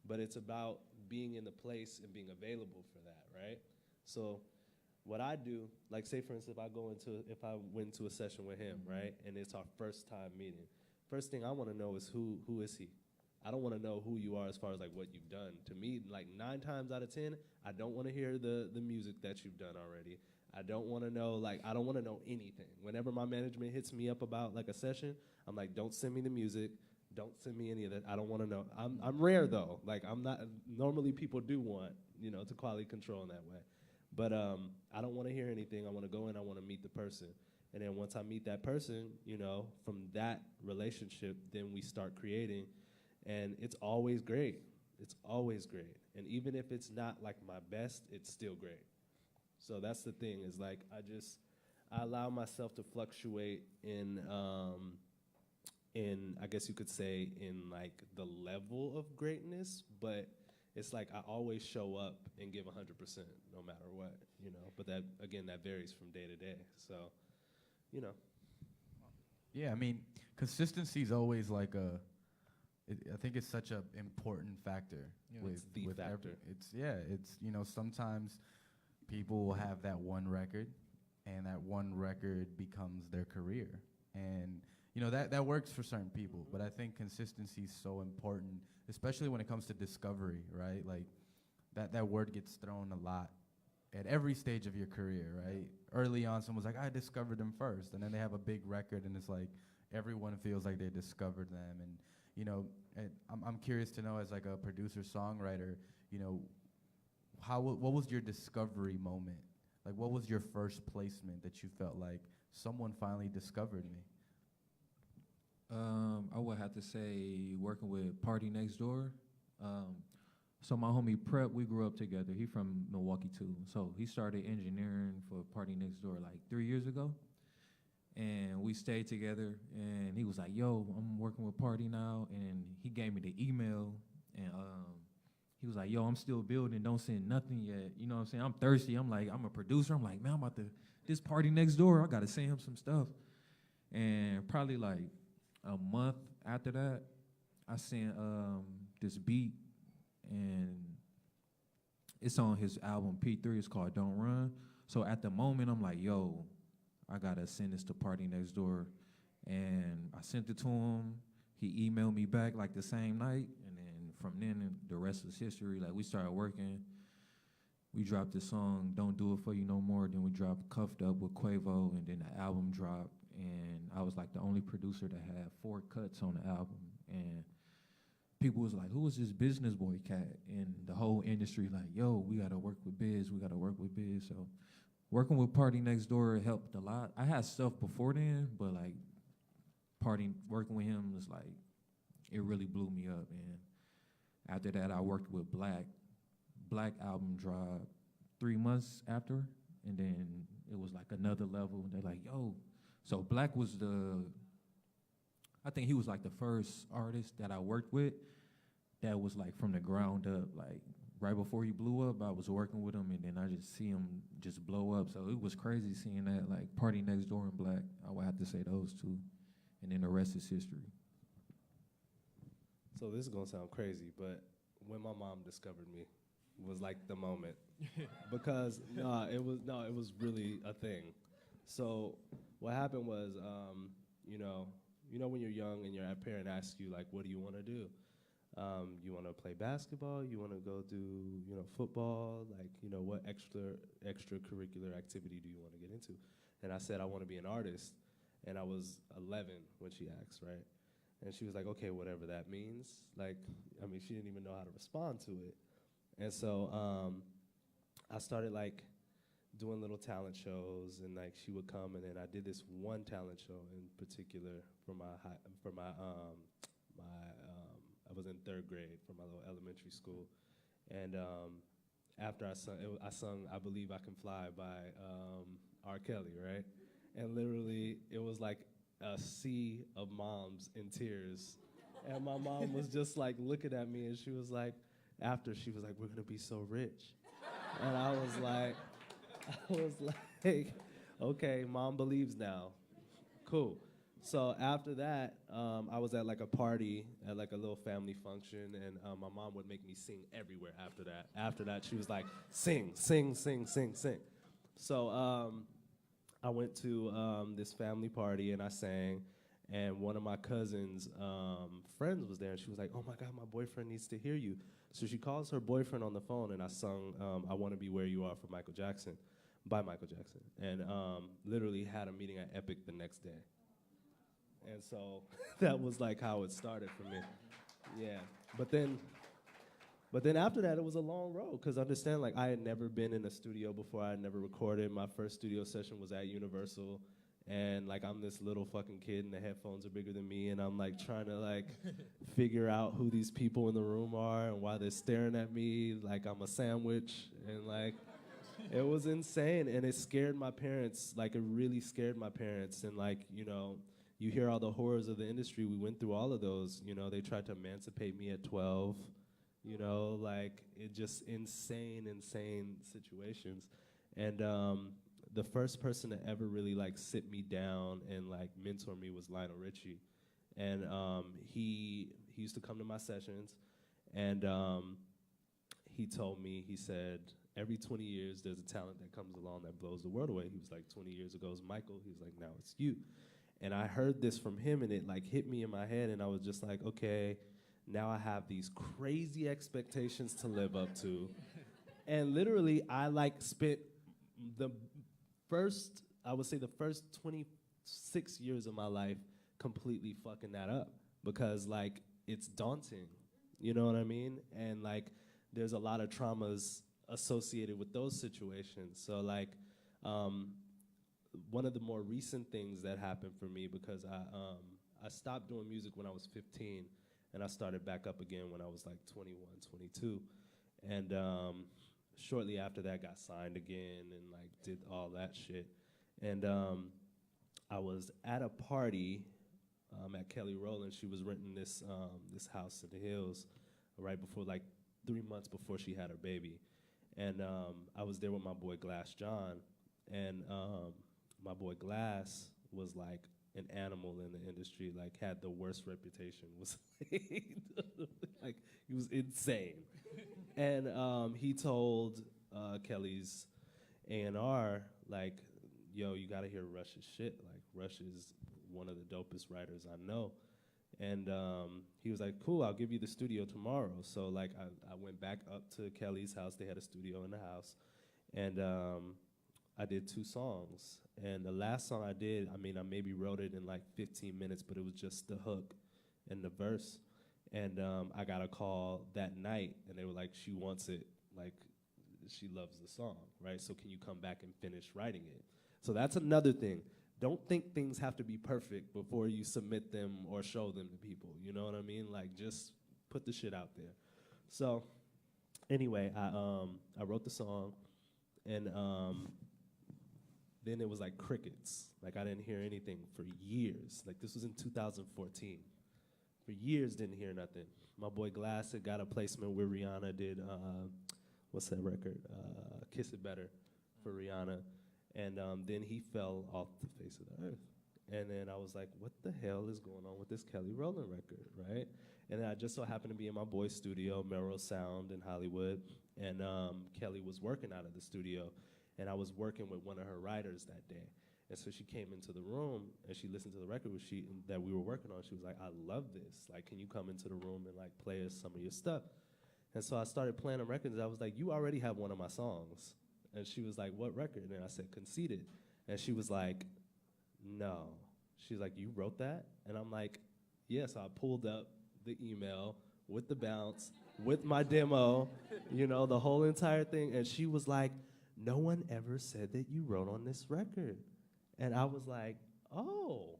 But it's about being in the place and being available for that, right? So what I do, say for instance, if I went to a session with him, right, and it's our first time meeting, first thing I want to know is who is he? I don't want to know who you are as far as what you've done. To me, 9 times out of 10, I don't want to hear the music that you've done already. I don't want to know, I don't want to know anything. Whenever my management hits me up about a session, I'm like, don't send me the music. Don't send me any of that. I don't want to know. I'm rare though. I'm not, normally people do want, to quality control in that way. But I don't want to hear anything. I want to go in, I want to meet the person. And then once I meet that person, from that relationship, then we start creating. And it's always great. It's always great. And even if it's not my best, it's still great. So that's the thing, is I allow myself to fluctuate in I guess you could say in like the level of greatness, but it's like I always show up and give 100% no matter what, you know. But that again, that varies from day to day. So, you know. Yeah, I mean, consistency is always like I think it's such an important factor. Yeah, it's the factor. It's you know, sometimes people will have that one record, and that one record becomes their career, and you know that works for certain people. But I think consistency is so important, especially when it comes to discovery, right? Like that word gets thrown a lot at every stage of your career, right? Early on, someone's like, I discovered them first, and then they have a big record, and it's like everyone feels like they discovered them. And you know, I'm curious to know, as like a producer songwriter, you know, what was your discovery moment? Like, what was your first placement that you felt like someone finally discovered me? I would have to say working with Party Next Door. So my homie Prep, we grew up together. He from Milwaukee too. So he started engineering for Party Next Door like 3 years ago. And we stayed together, and he was like, yo, I'm working with Party now. And he gave me the email, and he was like, yo, I'm still building, don't send nothing yet. You know what I'm saying? I'm thirsty. I'm like, I'm a producer. I'm like, man, I'm about to, this Party Next Door, I got to send him some stuff. And probably like a month after that, I sent this beat, and it's on his album P3. It's called Don't Run. So at the moment, I'm like, yo, I gotta send this to Party Next Door. And I sent it to him. He emailed me back like the same night. And then from then, the rest is history. Like, we started working. We dropped the song Don't Do It For You No More. Then we dropped Cuffed Up with Quavo. And then the album dropped. And I was like the only producer that had 4 cuts on the album. And people was like, who is this Business Boy cat? And the whole industry like, yo, we gotta work with Biz. We gotta work with Biz. So working with Party Next Door helped a lot. I had stuff before then, but like working with him was like, it really blew me up. And after that, I worked with Black. Black album dropped 3 months after, and then it was like another level. They're like, yo, so Black was I think he was like the first artist that I worked with that was like from the ground up, like right before he blew up, I was working with him, and then I just see him just blow up. So it was crazy seeing that, like Party Next Door and Black. I would have to say those two, and then the rest is history. So this is gonna sound crazy, but when my mom discovered me was like the moment, because it was really a thing. So what happened was, you know when you're young and your parent asks you like, what do you want to do? You want to play basketball? You want to go do, football? Like, what extracurricular activity do you want to get into? And I said, I want to be an artist. And I was 11 when she asked, right? And she was like, okay, whatever that means. Like, I mean, she didn't even know how to respond to it. And so I started like doing little talent shows, and like she would come, and then I did this one talent show in particular for I was in 3rd grade for my little elementary school, and after I sung I Believe I Can Fly by R. Kelly, right? And literally it was like a sea of moms in tears, and my mom was just like looking at me, and she was like, we're gonna be so rich, and I was like, okay, mom believes now, cool. So after that, I was at like a party at like a little family function, and my mom would make me sing everywhere after that. After that, she was like, sing, sing, sing, sing, sing. So I went to this family party, and I sang, and one of my cousin's friends was there, and she was like, oh my God, my boyfriend needs to hear you. So she calls her boyfriend on the phone, and I sung I Want to Be Where You Are by Michael Jackson, and literally had a meeting at Epic the next day. And so that was like how it started for me. Yeah. But then after that, it was a long road, because understand, like, I had never been in a studio before. I had never recorded. My first studio session was at Universal. And like, I'm this little fucking kid, and the headphones are bigger than me, and I'm like trying to like figure out who these people in the room are and why they're staring at me like I'm a sandwich, and like, It was insane, and it scared my parents. Like, it really scared my parents. And, like, you know, you hear all the horrors of the industry. We went through all of those. You know, they tried to emancipate me at 12. You know, like, it just insane situations. And the first person to ever really, like, sit me down and, like, mentor me was Lionel Richie. And he used to come to my sessions, and he told me, he said, every 20 years, there's a talent that comes along that blows the world away. He was like, 20 years ago, it was Michael. He was like, now it's you. And I heard this from him, and it, like, hit me in my head, and I was just like, okay, now I have these crazy expectations to live up to. And literally, I, like, spent the first 26 years of my life completely fucking that up, because, like, it's daunting. You know what I mean? And, like, there's a lot of traumas associated with those situations. So, like, one of the more recent things that happened for me, because I stopped doing music when I was 15, and I started back up again when I was like 21, 22. And shortly after that, got signed again and, like, did all that shit. And I was at a party at Kelly Rowland. She was renting this house in the hills right before, like, 3 months before she had her baby. And I was there with my boy Glass John, and my boy Glass was like an animal in the industry, like, had the worst reputation, was like, he was insane. And he told Kelly's A&R, like, yo, you gotta hear Rush's shit. Like, Rush is one of the dopest writers I know. And he was like, cool, I'll give you the studio tomorrow. So, like, I went back up to Kelly's house. They had a studio in the house. And I did 2 songs. And the last song I did, I mean, I maybe wrote it in like 15 minutes, but it was just the hook and the verse. And I got a call that night, and they were like, she wants it. Like, she loves the song, right? So can you come back and finish writing it? So that's another thing. Don't think things have to be perfect before you submit them or show them to people. You know what I mean? Like, just put the shit out there. So anyway, I wrote the song, and then it was like crickets. Like, I didn't hear anything for years. Like, this was in 2014. For years, didn't hear nothing. My boy Glass had got a placement where Rihanna did, what's that record? Kiss It Better for Rihanna. And then he fell off the face of the earth. And then I was like, what the hell is going on with this Kelly Rowland record, right? And then I just so happened to be in my boy's studio, Melrose Sound in Hollywood, and Kelly was working out of the studio, and I was working with one of her writers that day. And so she came into the room, and she listened to the record that we were working on. She was like, I love this. Like, can you come into the room and, like, play us some of your stuff? And so I started playing the records, and I was like, you already have one of my songs. And she was like, what record? And I said, Conceited. And she was like, no. She's like, you wrote that? And I'm like, yeah. So I pulled up the email with the bounce, with my demo, you know, the whole entire thing. And she was like, no one ever said that you wrote on this record. And I was like, oh,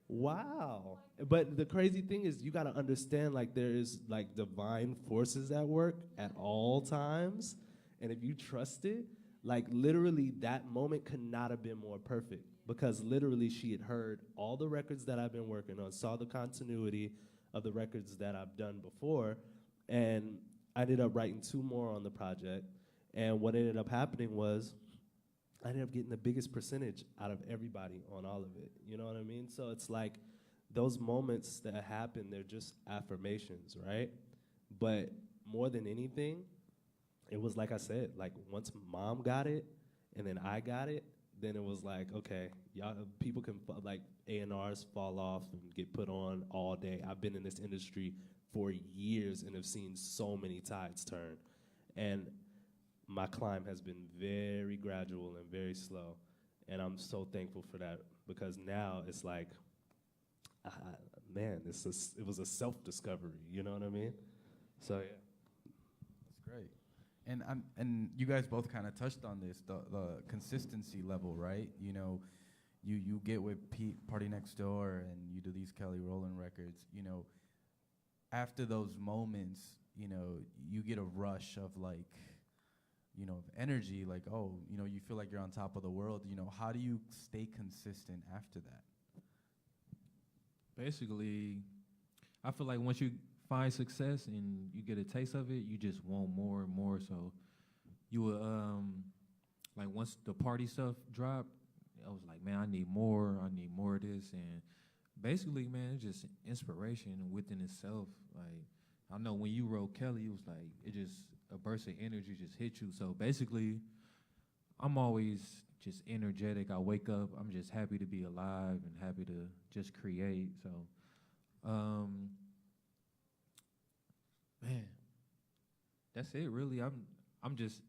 wow. But the crazy thing is, you gotta understand, like, there is, like, divine forces at work at all times. And if you trust it, like, literally that moment could not have been more perfect, because literally she had heard all the records that I've been working on, saw the continuity of the records that I've done before, and I ended up writing 2 more on the project. And what ended up happening was I ended up getting the biggest percentage out of everybody on all of it. You know what I mean? So it's like those moments that happen, they're just affirmations, right? But more than anything, it was like I said, like, once Mom got it and then I got it, then it was like, okay, y'all, people can, like, A&Rs fall off and get put on all day. I've been in this industry for years and have seen so many tides turn. And my climb has been very gradual and very slow. And I'm so thankful for that, because now it's like, man, it was a self-discovery, you know what I mean? So, yeah. That's great. And you guys both kind of touched on this, the consistency level, right? You know, you get with Pete, Party Next Door, and you do these Kelly Rowland records. You know, after those moments, you know, you get a rush of, like, of energy, like, oh, you feel like you're on top of the world. How do you stay consistent after that? Basically, I feel like once you find success and you get a taste of it, you just want more and more. So you will, like once the party stuff dropped, I was like, man, I need more of this. And basically, man, it's just inspiration within itself. Like, I know when you wrote Kelly, it was like, a burst of energy just hit you. So basically, I'm always just energetic. I wake up, I'm just happy to be alive and happy to just create. So, man, that's it really. I'm just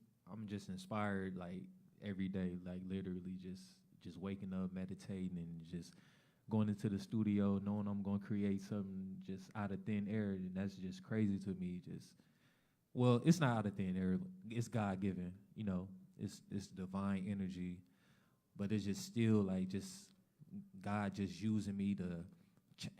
inspired like every day, like literally just waking up, meditating, and just going into the studio, knowing I'm gonna create something just out of thin air, and that's just crazy to me. Well, it's not out of thin air. It's God given, It's divine energy, but it's just still like just God just using me to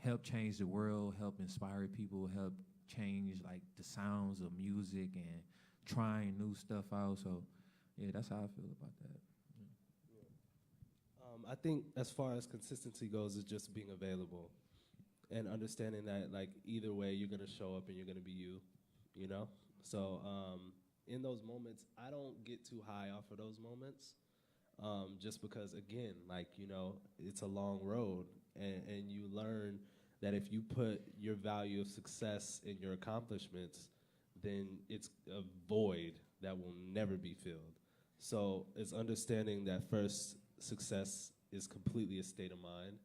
help change the world, help inspire people, help change like the sounds of music and trying new stuff out. So yeah, that's how I feel about that. I think as far as consistency goes, is just being available and understanding that like either way you're gonna show up and you're gonna be you know. So in those moments, I don't get too high off of those moments, just because again, like it's a long road, and you learn that if you put your value of success in your accomplishments, then it's a void that will never be filled. So it's understanding that first, success is completely a state of mind.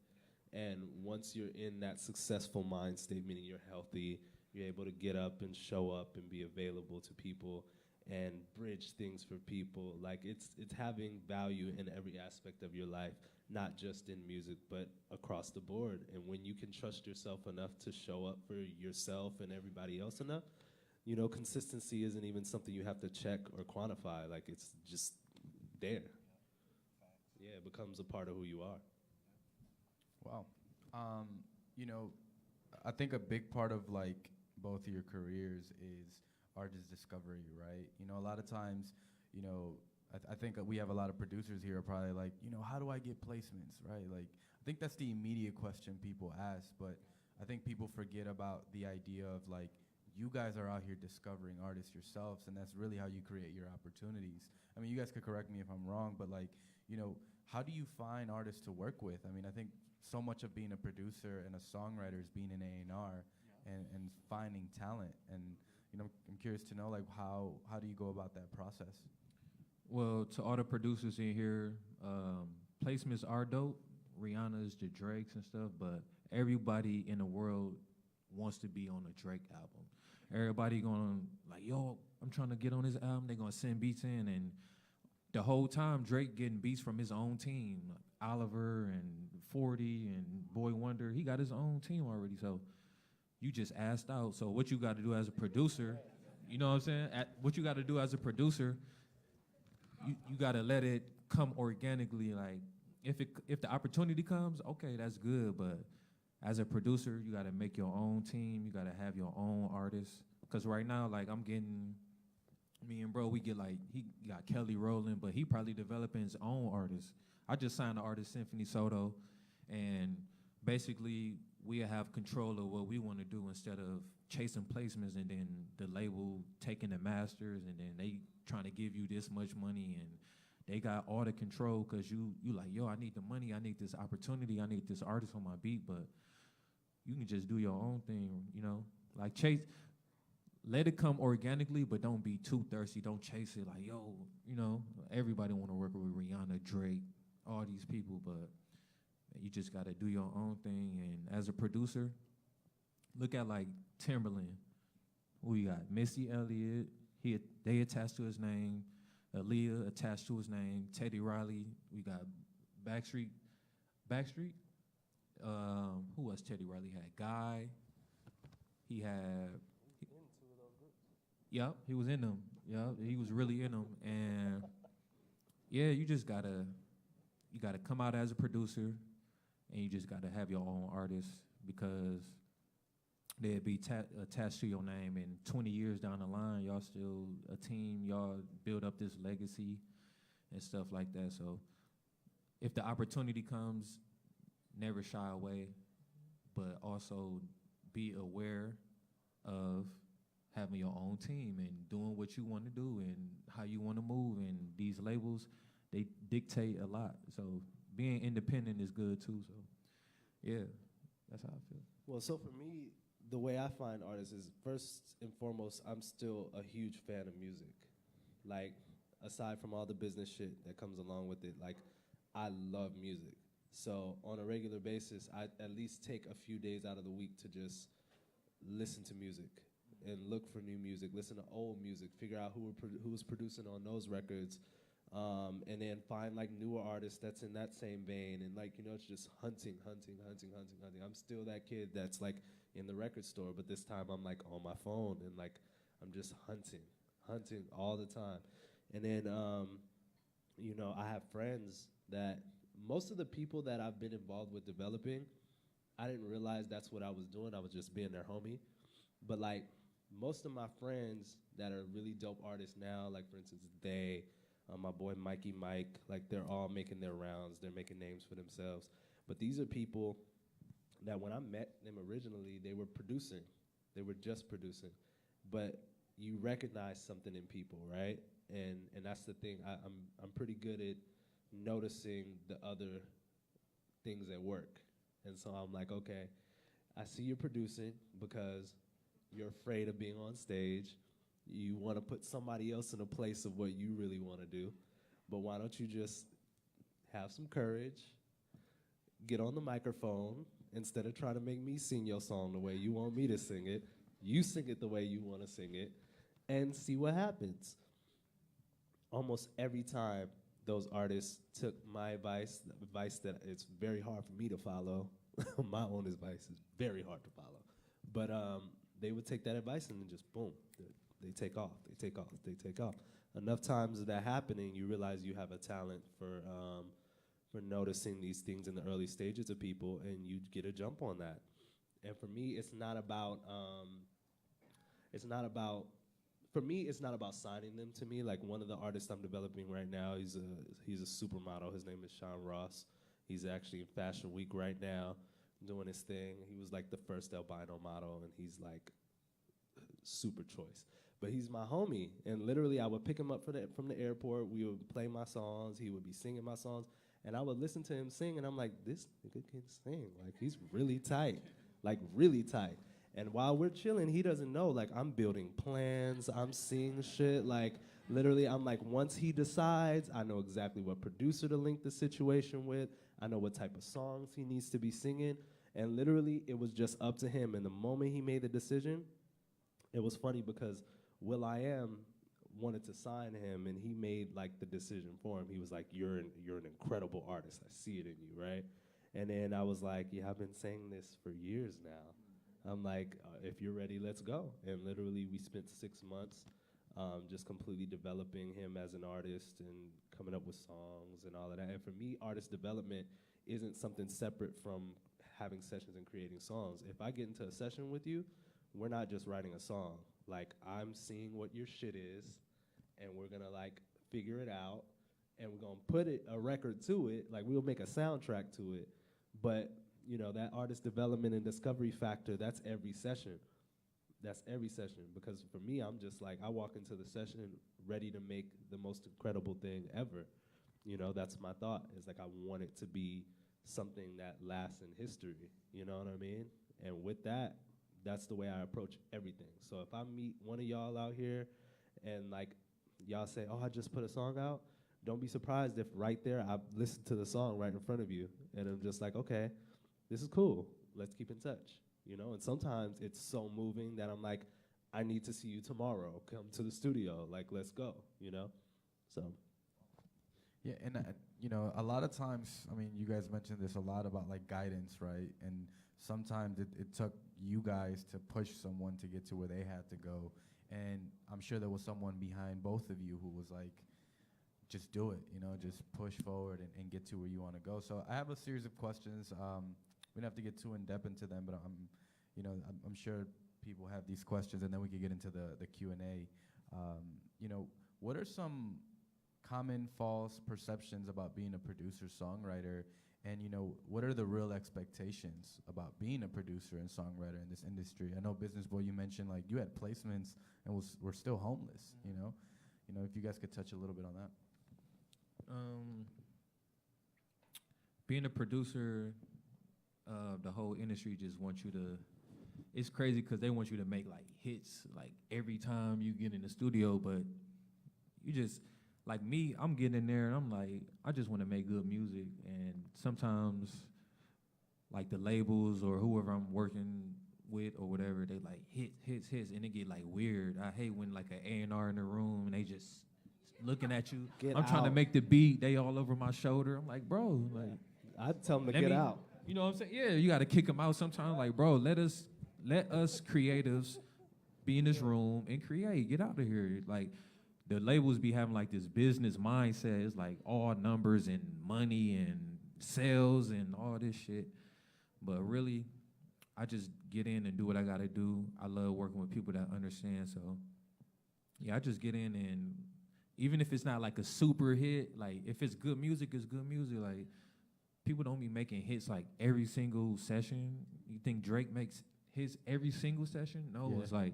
And once you're in that successful mind state, meaning you're healthy, you're able to get up and show up and be available to people and bridge things for people. Like it's having value in every aspect of your life, not just in music, but across the board. And when you can trust yourself enough to show up for yourself and everybody else enough, consistency isn't even something you have to check or quantify. Like it's just there. Yeah, it becomes a part of who you are. Wow. I think a big part of like both of your careers is artist discovery, right? A lot of times, I think we have a lot of producers here are probably like, how do I get placements, right? Like, I think that's the immediate question people ask, but I think people forget about the idea of like, you guys are out here discovering artists yourselves, and that's really how you create your opportunities. I mean, you guys could correct me if I'm wrong, but like, how do you find artists to work with? I mean, I think so much of being a producer and a songwriter is being an A&R and finding talent. And, I'm curious to know, like, how do you go about that process? Well, to all the producers in here, placements are dope. Rihanna's, the Drakes and stuff, but everybody in the world wants to be on a Drake album. Everybody going like, yo, I'm trying to get on his album. They're gonna send beats in, and the whole time Drake getting beats from his own team, like Oliver and 40 and Boy Wonder. He got his own team already, so you just asked out. So what you got to do as a producer, you know what I'm saying? What you got to do as a producer, you got to let it come organically. Like if the opportunity comes, okay, that's good. But as a producer, you got to make your own team. You got to have your own artists. Because right now, like me and bro, we get like, he got Kelly rolling, but he probably developing his own artists. I just signed the artist Symphony Soto, and basically we have control of what we want to do instead of chasing placements and then the label taking the masters and then they trying to give you this much money and they got all the control because you like, yo, I need the money, I need this opportunity, I need this artist on my beat, but you can just do your own thing, like let it come organically, but don't be too thirsty. Don't chase it like, yo, everybody want to work with Rihanna, Drake, all these people, but you just got to do your own thing. And as a producer, look at like Timberland. Who you got? Missy Elliott, they attached to his name. Aaliyah attached to his name. Teddy Riley. We got Backstreet. Who else Teddy Riley had? Guy. He had... Yep, he was in them. Yep, he was really in them. And yeah, you just gotta come out as a producer, and you just gotta have your own artists, because they'd be attached to your name, and 20 years down the line, y'all still a team. Y'all build up this legacy and stuff like that. So if the opportunity comes, never shy away, but also be aware of having your own team and doing what you want to do and how you want to move. And these labels, they dictate a lot. So being independent is good too. So yeah, that's how I feel. Well, so for me, the way I find artists is, first and foremost, I'm still a huge fan of music. Like, aside from all the business shit that comes along with it, like, I love music. So on a regular basis, I at least take a few days out of the week to just listen to music and look for new music, listen to old music, figure out who's producing on those records, and then find like newer artists that's in that same vein, and like, you know, it's just hunting. I'm still that kid that's like in the record store, but this time I'm like on my phone and like I'm just hunting all the time. And then, you know, I have friends that most of the people that I've been involved with developing, I didn't realize that's what I was doing. I was just being their homie. But like most of my friends that are really dope artists now, like for instance, my boy Mikey Mike, like they're all making their rounds. They're making names for themselves. But these are people that when I met them originally, they were producing. They were just producing. But you recognize something in people, right? And that's the thing. I'm pretty good at noticing the other things at work. And so I'm like, okay, I see you're producing because you're afraid of being on stage. You want to put somebody else in a place of what you really want to do. But why don't you just have some courage, get on the microphone, instead of trying to make me sing your song the way you want me to sing it, you sing it the way you want to sing it, and see what happens. Almost every time those artists took my advice, the advice that it's very hard for me to follow. My own advice is very hard to follow. But they would take that advice and then just boom, they take off. Enough times of that happening, you realize you have a talent for noticing these things in the early stages of people, and you get a jump on that. And for me, it's not about signing them to me. Like one of the artists I'm developing right now, he's a supermodel. His name is Sean Ross. He's actually in Fashion Week right now, doing his thing. He was like the first albino model, and he's like super choice. But he's my homie, and literally I would pick him up from the airport. We would play my songs. He would be singing my songs, and I would listen to him sing, and I'm like, this nigga can sing. Like, he's really tight, like really tight. And while we're chilling, he doesn't know, like, I'm building plans, I'm seeing shit. Like, literally, I'm like, once he decides, I know exactly what producer to link the situation with. I know what type of songs he needs to be singing. And literally, it was just up to him. And the moment he made the decision, it was funny because will.i.am wanted to sign him, and he made, like, the decision for him. He was like, you're an incredible artist. I see it in you, right? And then I was like, yeah, I've been saying this for years now. I'm like, if you're ready, let's go. And literally, we spent 6 months just completely developing him as an artist and coming up with songs and all of that. And for me, artist development isn't something separate from having sessions and creating songs. If I get into a session with you, we're not just writing a song. Like, I'm seeing what your shit is, and we're gonna like figure it out, and we're gonna put a record to it. Like, we'll make a soundtrack to it, but you know, that artist development and discovery factor, that's every session. That's every session. Because for me, I'm just like, I walk into the session ready to make the most incredible thing ever. You know, that's my thought. It's like, I want it to be something that lasts in history. You know what I mean? And with that, that's the way I approach everything. So if I meet one of y'all out here and like, y'all say, oh, I just put a song out, don't be surprised if right there I listen to the song right in front of you. And I'm just like, okay, this is cool. Let's keep in touch, you know? And sometimes it's so moving that I'm like, I need to see you tomorrow. Come to the studio. Like, let's go, you know? So. Yeah, and you know, a lot of times, I mean, you guys mentioned this a lot about like guidance, right? And sometimes it took you guys to push someone to get to where they had to go. And I'm sure there was someone behind both of you who was like, just do it, you know, just push forward and get to where you want to go. So I have a series of questions. We don't have to get too in depth into them, but I'm sure people have these questions, and then we could get into the Q&A. What are some common false perceptions about being a producer songwriter, and what are the real expectations about being a producer and songwriter in this industry? I know Business Boy, you mentioned like you had placements and were still homeless. If you guys could touch a little bit on that. Being a producer, the whole industry just wants you to. It's crazy because they want you to make like hits like every time you get in the studio, but you just like me. I'm getting in there and I'm like, I just want to make good music, and sometimes like the labels or whoever I'm working with or whatever, they like hits, and it get like weird. I hate when like an A&R in the room and they just looking at you. I'm trying to make the beat, they all over my shoulder. I'm like, bro, like I'd tell them to get out. You know what I'm saying? Yeah, you got to kick them out sometimes. Like, bro, let us creatives be in this room and create. Get out of here. Like, the labels be having like this business mindset. It's like all numbers and money and sales and all this shit. But really, I just get in and do what I got to do. I love working with people that understand. So, yeah, I just get in, and even if it's not like a super hit, like if it's good music, it's good music. Like, people don't be making hits like every single session. You think Drake makes hits every single session? No, It's like,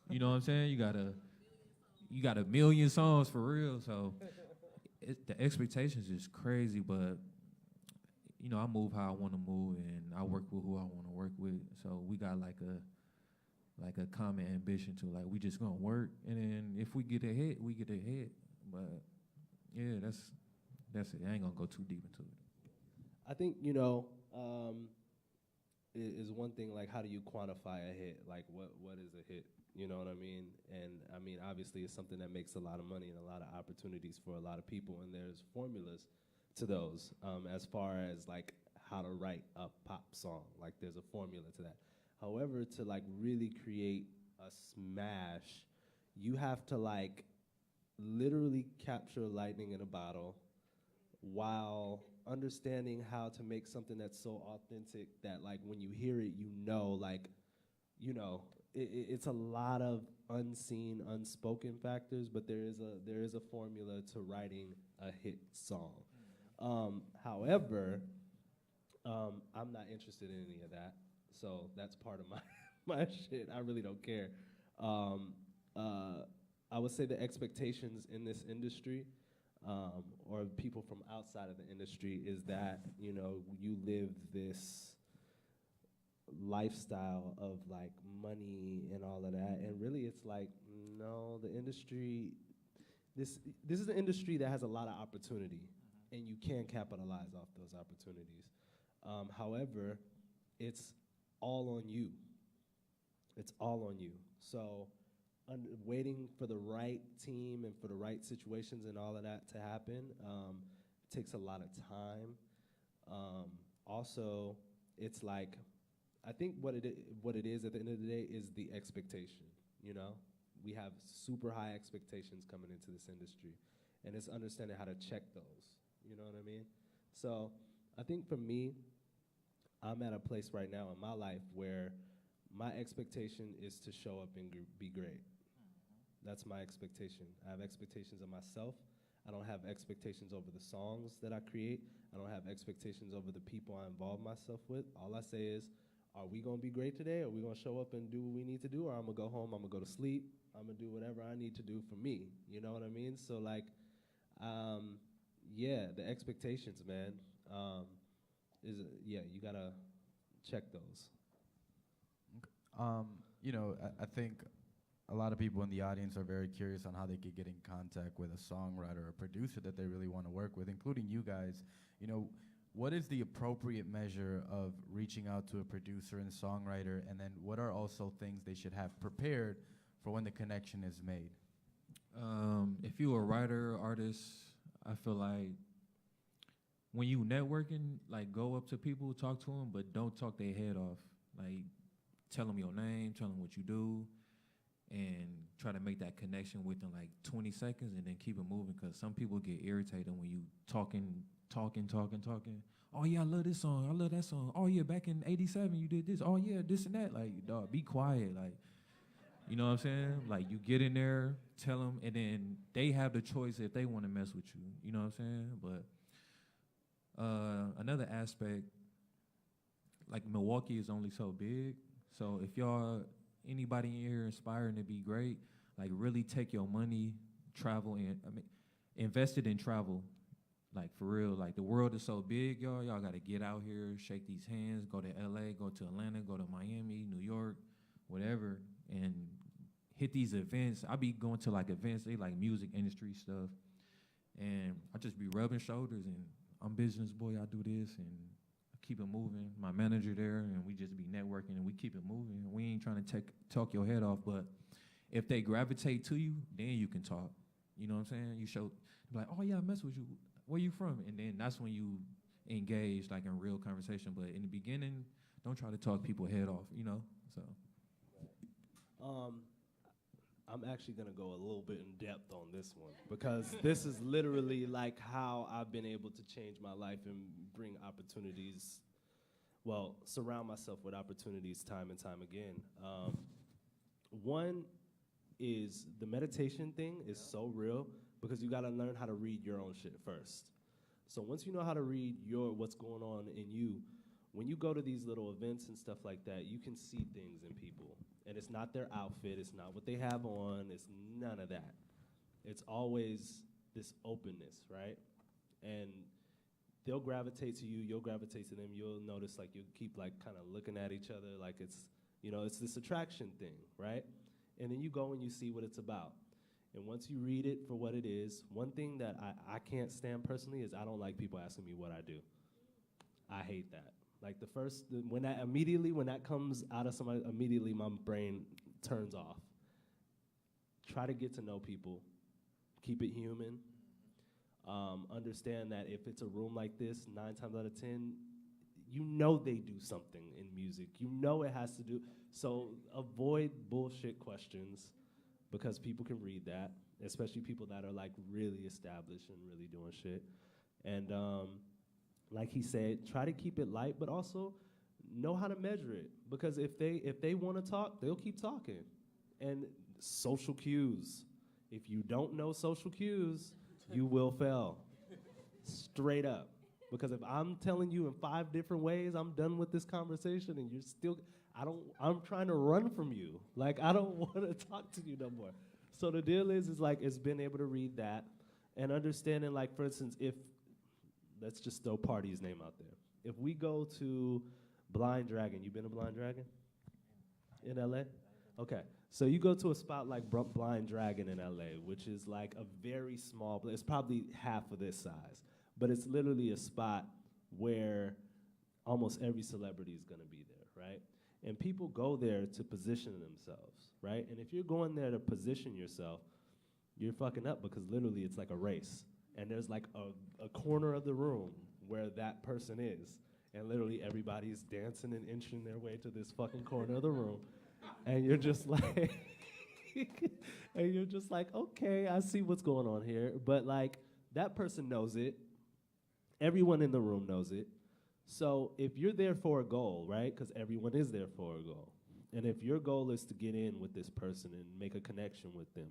you know what I'm saying? You got a million songs for real. So the expectations is crazy, but I move how I want to move, and I work with who I want to work with. So we got like a common ambition to like we just gonna work, and then if we get a hit, we get a hit. But yeah, that's it. I ain't gonna go too deep into it. I think, is one thing, like, how do you quantify a hit? Like, what is a hit? You know what I mean? And, I mean, obviously, it's something that makes a lot of money and a lot of opportunities for a lot of people, and there's formulas to those as far as, like, how to write a pop song. Like, there's a formula to that. However, to, like, really create a smash, you have to, like, literally capture lightning in a bottle while understanding how to make something that's so authentic that like when you hear it, it's a lot of unseen, unspoken factors, but there is a formula to writing a hit song. However, I'm not interested in any of that, so that's part of my shit. I really don't care. I would say the expectations in this industry, or people from outside of the industry, is that, you live this lifestyle of like money and all of that. And really it's like, no, the industry, this is an industry that has a lot of opportunity, and you can capitalize off those opportunities. However, it's all on you. It's all on you. So waiting for the right team and for the right situations and all of that to happen takes a lot of time. Also, it's like, I think what it is at the end of the day is the expectation. We have super high expectations coming into this industry, and it's understanding how to check those. You know what I mean? So I think for me, I'm at a place right now in my life where my expectation is to show up and be great. That's my expectation. I have expectations of myself. I don't have expectations over the songs that I create. I don't have expectations over the people I involve myself with. All I say is, are we gonna be great today? Are we gonna show up and do what we need to do? Or I'm gonna go home, I'm gonna go to sleep, I'm gonna do whatever I need to do for me. You know what I mean? So like, the expectations, man, you gotta check those. I think a lot of people in the audience are very curious on how they could get in contact with a songwriter or producer that they really want to work with, including you guys. What is the appropriate measure of reaching out to a producer and songwriter, and then what are also things they should have prepared for when the connection is made? If you're a writer, artist, I feel like when you networking, like go up to people, talk to them, but don't talk their head off. Like tell them your name, tell them what you do, and try to make that connection within like 20 seconds and then keep it moving, because some people get irritated when you talking, oh yeah, I love this song, I love that song. Oh yeah, back in '87 you did this. Oh yeah, this and that. Like, dog, be quiet. Like, you know what I'm saying? Like, you get in there, tell them, and then they have the choice if they want to mess with you. You know what I'm saying? But another aspect, like Milwaukee is only so big. So if y'all, anybody in here inspiring to be great, like really take your money, travel, and invest it in travel. Like, for real, like, the world is so big, y'all. Y'all got to get out here, shake these hands, go to LA, go to Atlanta, go to Miami, New York, whatever, and hit these events. I be going to, like, events, they like music industry stuff, and I just be rubbing shoulders, and I'm business boy, I do this, and I keep it moving. My manager there, and we just be networking, and we keep it moving. We ain't trying to talk your head off, but if they gravitate to you, then you can talk. You know what I'm saying? You show, like, oh yeah, I mess with you. Where you from? And then that's when you engage, like, in real conversation. But in the beginning, don't try to talk people head off, you know? So. I'm actually gonna go a little bit in depth on this one because this is literally like how I've been able to change my life and bring opportunities, well, surround myself with opportunities time and time again. One is the meditation thing is so real because you gotta learn how to read your own shit first. So once you know how to read what's going on in you, when you go to these little events and stuff like that, you can see things in people. And it's not their outfit, it's not what they have on, it's none of that. It's always this openness, right? And they'll gravitate to you, you'll gravitate to them, you'll notice like you'll keep like kind of looking at each other like it's, you know, it's this attraction thing, right? And then you go and you see what it's about. And once you read it for what it is, one thing that I can't stand personally is I don't like people asking me what I do. I hate that. Like when that comes out of somebody, immediately my brain turns off. Try to get to know people. Keep it human. Understand that if it's a room like this, 9 times out of 10, you know they do something in music. You know it has to do. So avoid bullshit questions because people can read that, especially people that are like really established and really doing shit. And like he said, try to keep it light, but also know how to measure it. Because if they want to talk, they'll keep talking. And social cues. If you don't know social cues, you will fail. Straight up. Because if I'm telling you in 5 different ways I'm done with this conversation and you're still, I'm trying to run from you. Like, I don't want to talk to you no more. So the deal is like, it's been able to read that and understanding, like, for instance, let's just throw Party's name out there. If we go to Blind Dragon, you been to Blind Dragon in LA? Okay, so you go to a spot like Blind Dragon in LA, which is like a very small place. It's probably half of this size, but it's literally a spot where almost every celebrity is gonna be there, right? And people go there to position themselves, right? And if you're going there to position yourself, you're fucking up because literally it's like a race. And there's like a corner of the room where that person is. And literally everybody's dancing and inching their way to this fucking corner of the room. And you're just like, okay, I see what's going on here. But like, that person knows it. Everyone in the room knows it. So if you're there for a goal, right? Because everyone is there for a goal. And if your goal is to get in with this person and make a connection with them,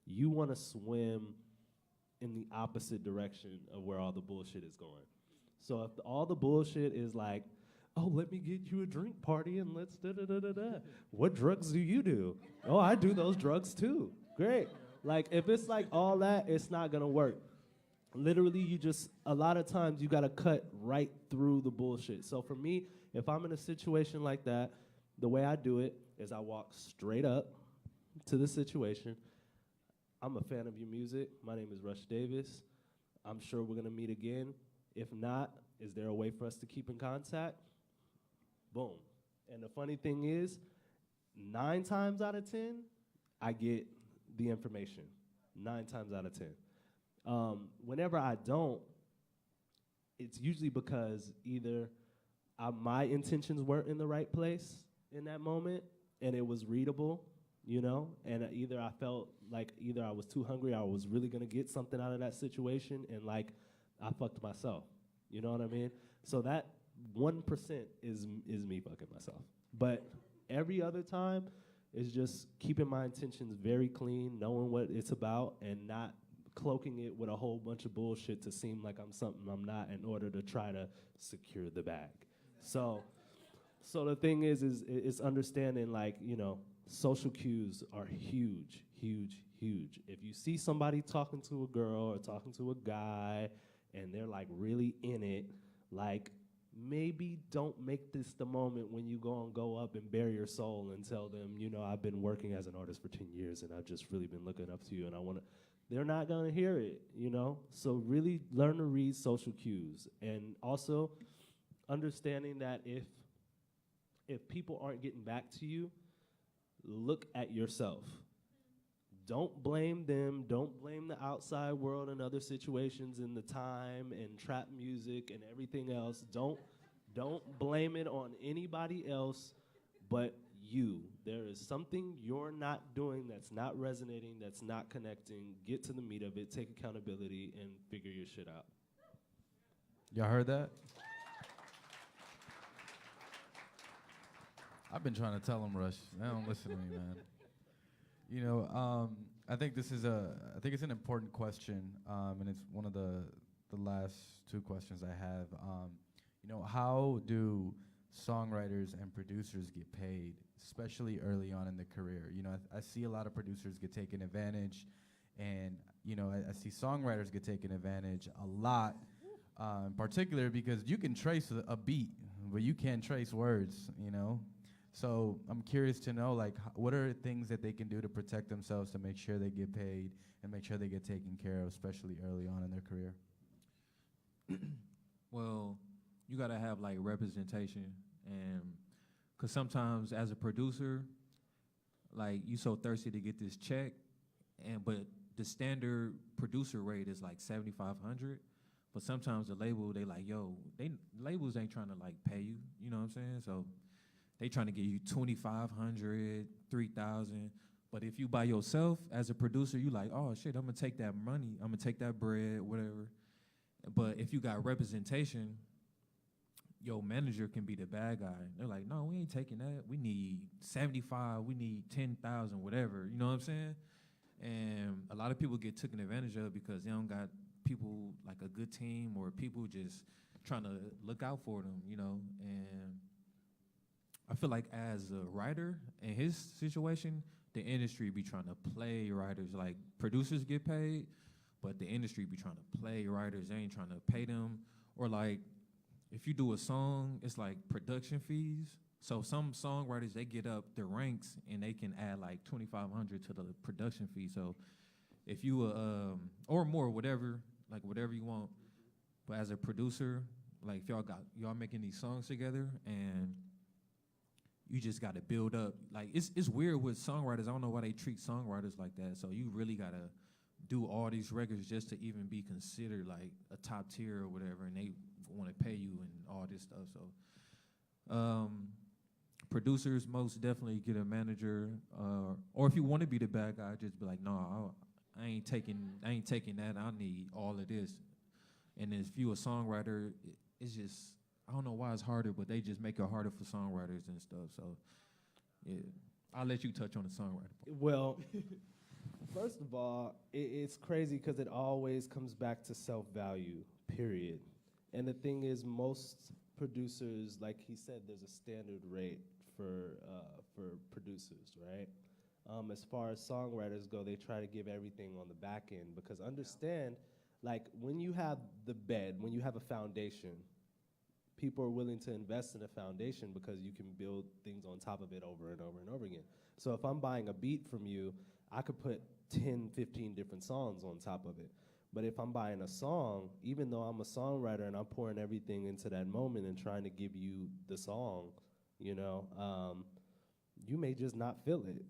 you want to swim in the opposite direction of where all the bullshit is going. So if all the bullshit is like, oh, let me get you a drink party and let's da-da-da-da-da. What drugs do you do? Oh, I do those drugs too. Great. Like, if it's like all that, it's not gonna work. Literally, a lot of times you gotta cut right through the bullshit. So for me, if I'm in a situation like that, the way I do it is I walk straight up to the situation. I'm a fan of your music. My name is Rush Davis. I'm sure we're gonna meet again. If not, is there a way for us to keep in contact? Boom. And the funny thing is, 9 times out of 10, I get the information. 9 times out of 10. Whenever I don't, it's usually because either my intentions weren't in the right place in that moment, and it was readable, you know, and either I felt like either I was too hungry or I was really gonna get something out of that situation, and like I fucked myself, you know what I mean? So that 1% is me fucking myself. But every other time is just keeping my intentions very clean, knowing what it's about, and not cloaking it with a whole bunch of bullshit to seem like I'm something I'm not in order to try to secure the bag. So the thing is it's understanding, like, you know, social cues are huge, huge, huge. If you see somebody talking to a girl or talking to a guy and they're like really in it, like, maybe don't make this the moment when you go up and bare your soul and tell them, you know, I've been working as an artist for 10 years and I've just really been looking up to you and I want to. They're not going to hear it, you know? So really learn to read social cues, and also understanding that if people aren't getting back to you, look at yourself. Don't blame them. Don't blame the outside world and other situations and the time and trap music and everything else. Don't blame it on anybody else but you. There is something you're not doing that's not resonating, that's not connecting. Get to the meat of it, take accountability, and figure your shit out. Y'all heard that? I've been trying to tell them, Rush. They don't listen to me, man. You know, I think it's an important question, and it's one of the last two questions I have. You know, how do songwriters and producers get paid, especially early on in the career? You know, I see a lot of producers get taken advantage, and, you know, I see songwriters get taken advantage a lot, in particular because you can trace a beat, but you can't trace words, you know? So I'm curious to know, like, what are things that they can do to protect themselves to make sure they get paid and make sure they get taken care of, especially early on in their career? Well, you gotta have like representation, and cause sometimes as a producer, like you so thirsty to get this check, but the standard producer rate is like 7,500. But sometimes the label, they like, yo, labels ain't trying to like pay you, you know what I'm saying? So they trying to give you 2,500, 3,000. But if you by yourself as a producer, you like, oh shit, I'm gonna take that money, I'm gonna take that bread, whatever. But if you got representation, your manager can be the bad guy. They're like, no, we ain't taking that. We need 75, we need 10,000, whatever. You know what I'm saying? And a lot of people get taken advantage of because they don't got people like a good team or people just trying to look out for them, you know? And I feel like as a writer, in his situation, the industry be trying to play writers. Like, producers get paid, but the industry be trying to play writers. They ain't trying to pay them. Or like, if you do a song, it's like production fees. So some songwriters, they get up the ranks and they can add like 2,500 to the production fee. So if you, or more, whatever you want. But as a producer, like if y'all making these songs together and you just got to build up. Like, it's weird with songwriters. I don't know why they treat songwriters like that. So you really got to do all these records just to even be considered like a top tier or whatever, and they want to pay you and all this stuff. So producers most definitely get a manager, or if you want to be the bad guy, just be like, no, I ain't taking that. I need all of this. And if you a songwriter, it's just, I don't know why it's harder, but they just make it harder for songwriters and stuff. So, yeah, I'll let you touch on the songwriter part. Well, first of all, it's crazy because it always comes back to self-value, period. And the thing is, most producers, like he said, there's a standard rate for producers, right? As far as songwriters go, they try to give everything on the back end because understand, like, when you have the bed, when you have a foundation, people are willing to invest in a foundation because you can build things on top of it over and over and over again. So if I'm buying a beat from you, I could put 10, 15 different songs on top of it. But if I'm buying a song, even though I'm a songwriter and I'm pouring everything into that moment and trying to give you the song, you know, you may just not feel it,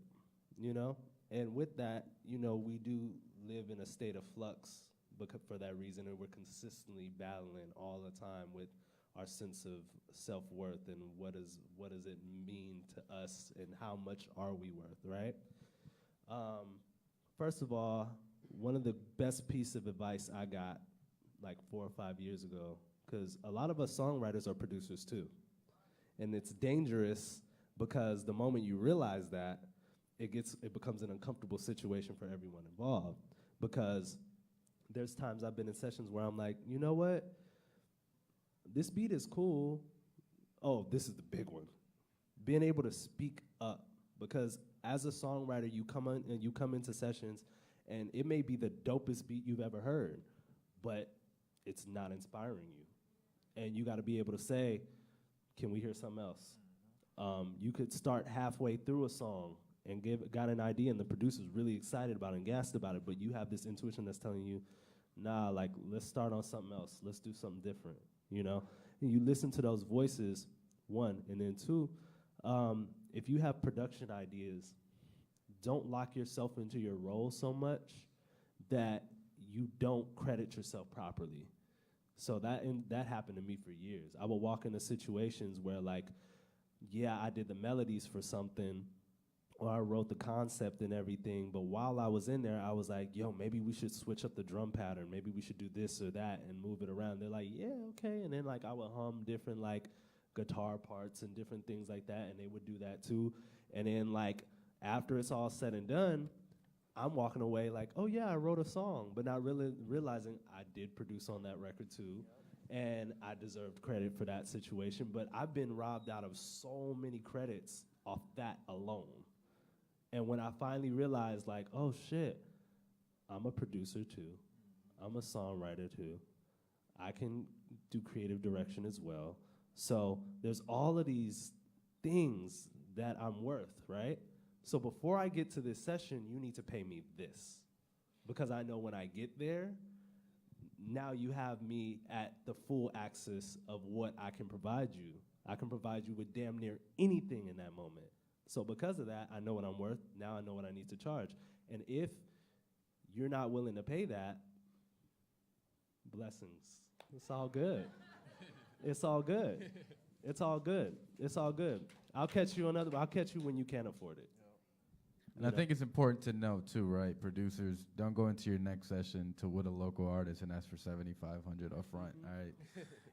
you know? And with that, you know, we do live in a state of flux for that reason, and we're consistently battling all the time with our sense of self-worth and what does it mean to us and how much are we worth, right? First of all, one of the best piece of advice I got like 4 or 5 years ago because a lot of us songwriters are producers too. And it's dangerous because the moment you realize that, it becomes an uncomfortable situation for everyone involved. Because there's times I've been in sessions where I'm like, you know what? This beat is cool. Oh, this is the big one. Being able to speak up. Because as a songwriter, you come into sessions, and it may be the dopest beat you've ever heard, but it's not inspiring you. And you got to be able to say, can we hear something else? You could start halfway through a song and got an idea, and the producer's really excited about it and gassed about it, but you have this intuition that's telling you, nah, like, let's start on something else. Let's do something different, you know? And you listen to those voices, one, and then two, if you have production ideas, don't lock yourself into your role so much that you don't credit yourself properly. So that happened to me for years. I would walk into situations where, like, yeah, I did the melodies for something, or I wrote the concept and everything, but while I was in there, I was like, yo, maybe we should switch up the drum pattern. Maybe we should do this or that and move it around. They're like, yeah, okay. And then, like, I would hum different, like, guitar parts and different things like that, and they would do that too. And then, like, after it's all said and done, I'm walking away like, oh yeah, I wrote a song, but not really realizing I did produce on that record too, and I deserved credit for that situation. But I've been robbed out of so many credits off that alone. And when I finally realized, like, oh shit, I'm a producer too, I'm a songwriter too, I can do creative direction as well. So there's all of these things that I'm worth, right? So before I get to this session, you need to pay me this. Because I know when I get there, now you have me at the full axis of what I can provide you. I can provide you with damn near anything in that moment. So because of that, I know what I'm worth. Now I know what I need to charge. And if you're not willing to pay that, blessings. It's all good. It's all good. It's all good. It's all good. I'll catch you when you can't afford it. And I think it's important to note too, right? Producers, don't go into your next session to with a local artist and ask for $7,500 up front. All right.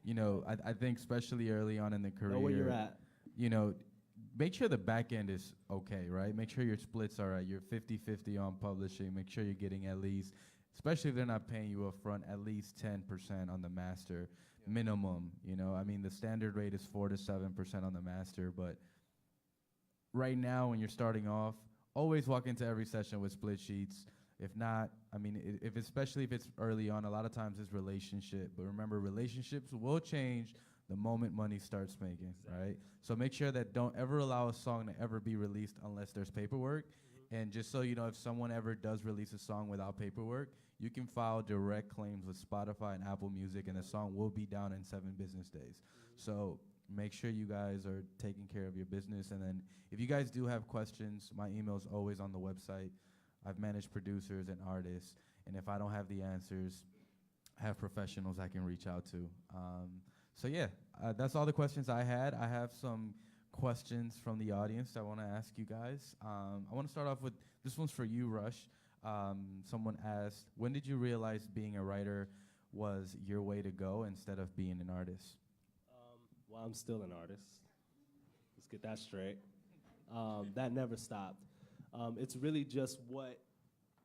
You know, I think especially early on in the career, know where you're at. You know, make sure the back end is okay, right? Make sure your splits are right. You're 50-50 on publishing. Make sure you're getting at least, especially if they're not paying you up front, at least 10% on the master minimum. You know, I mean, the standard rate is 4 to 7% on the master, but right now when you're starting off, always walk into every session with split sheets. If not, I mean, especially if it's early on, a lot of times it's relationship. But remember, relationships will change the moment money starts making, right? So make sure that don't ever allow a song to ever be released unless there's paperwork. And just so you know, if someone ever does release a song without paperwork, you can file direct claims with Spotify and Apple Music, and the song will be down in 7 business days. So make sure you guys are taking care of your business. And then if you guys do have questions, my email is always on the website. I've managed producers and artists, and if I don't have the answers, I have professionals I can reach out to. So yeah, that's all the questions I had. I have some questions from the audience I want to ask you guys. I want to start off with, this one's for you, Rush. Someone asked, when did you realize being a writer was your way to go instead of being an artist? Well, I'm still an artist. Let's get that straight. That never stopped. It's really just what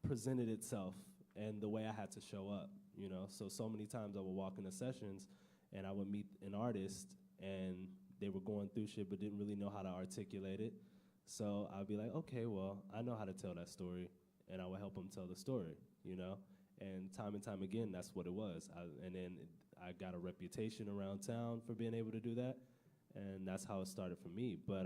presented itself and the way I had to show up, you know? So many times I would walk into sessions and I would meet an artist and they were going through shit but didn't really know how to articulate it. So I'd be like, okay, well, I know how to tell that story, and I would help them tell the story, you know? And time again, that's what it was. And then I got a reputation around town for being able to do that, and that's how it started for me. But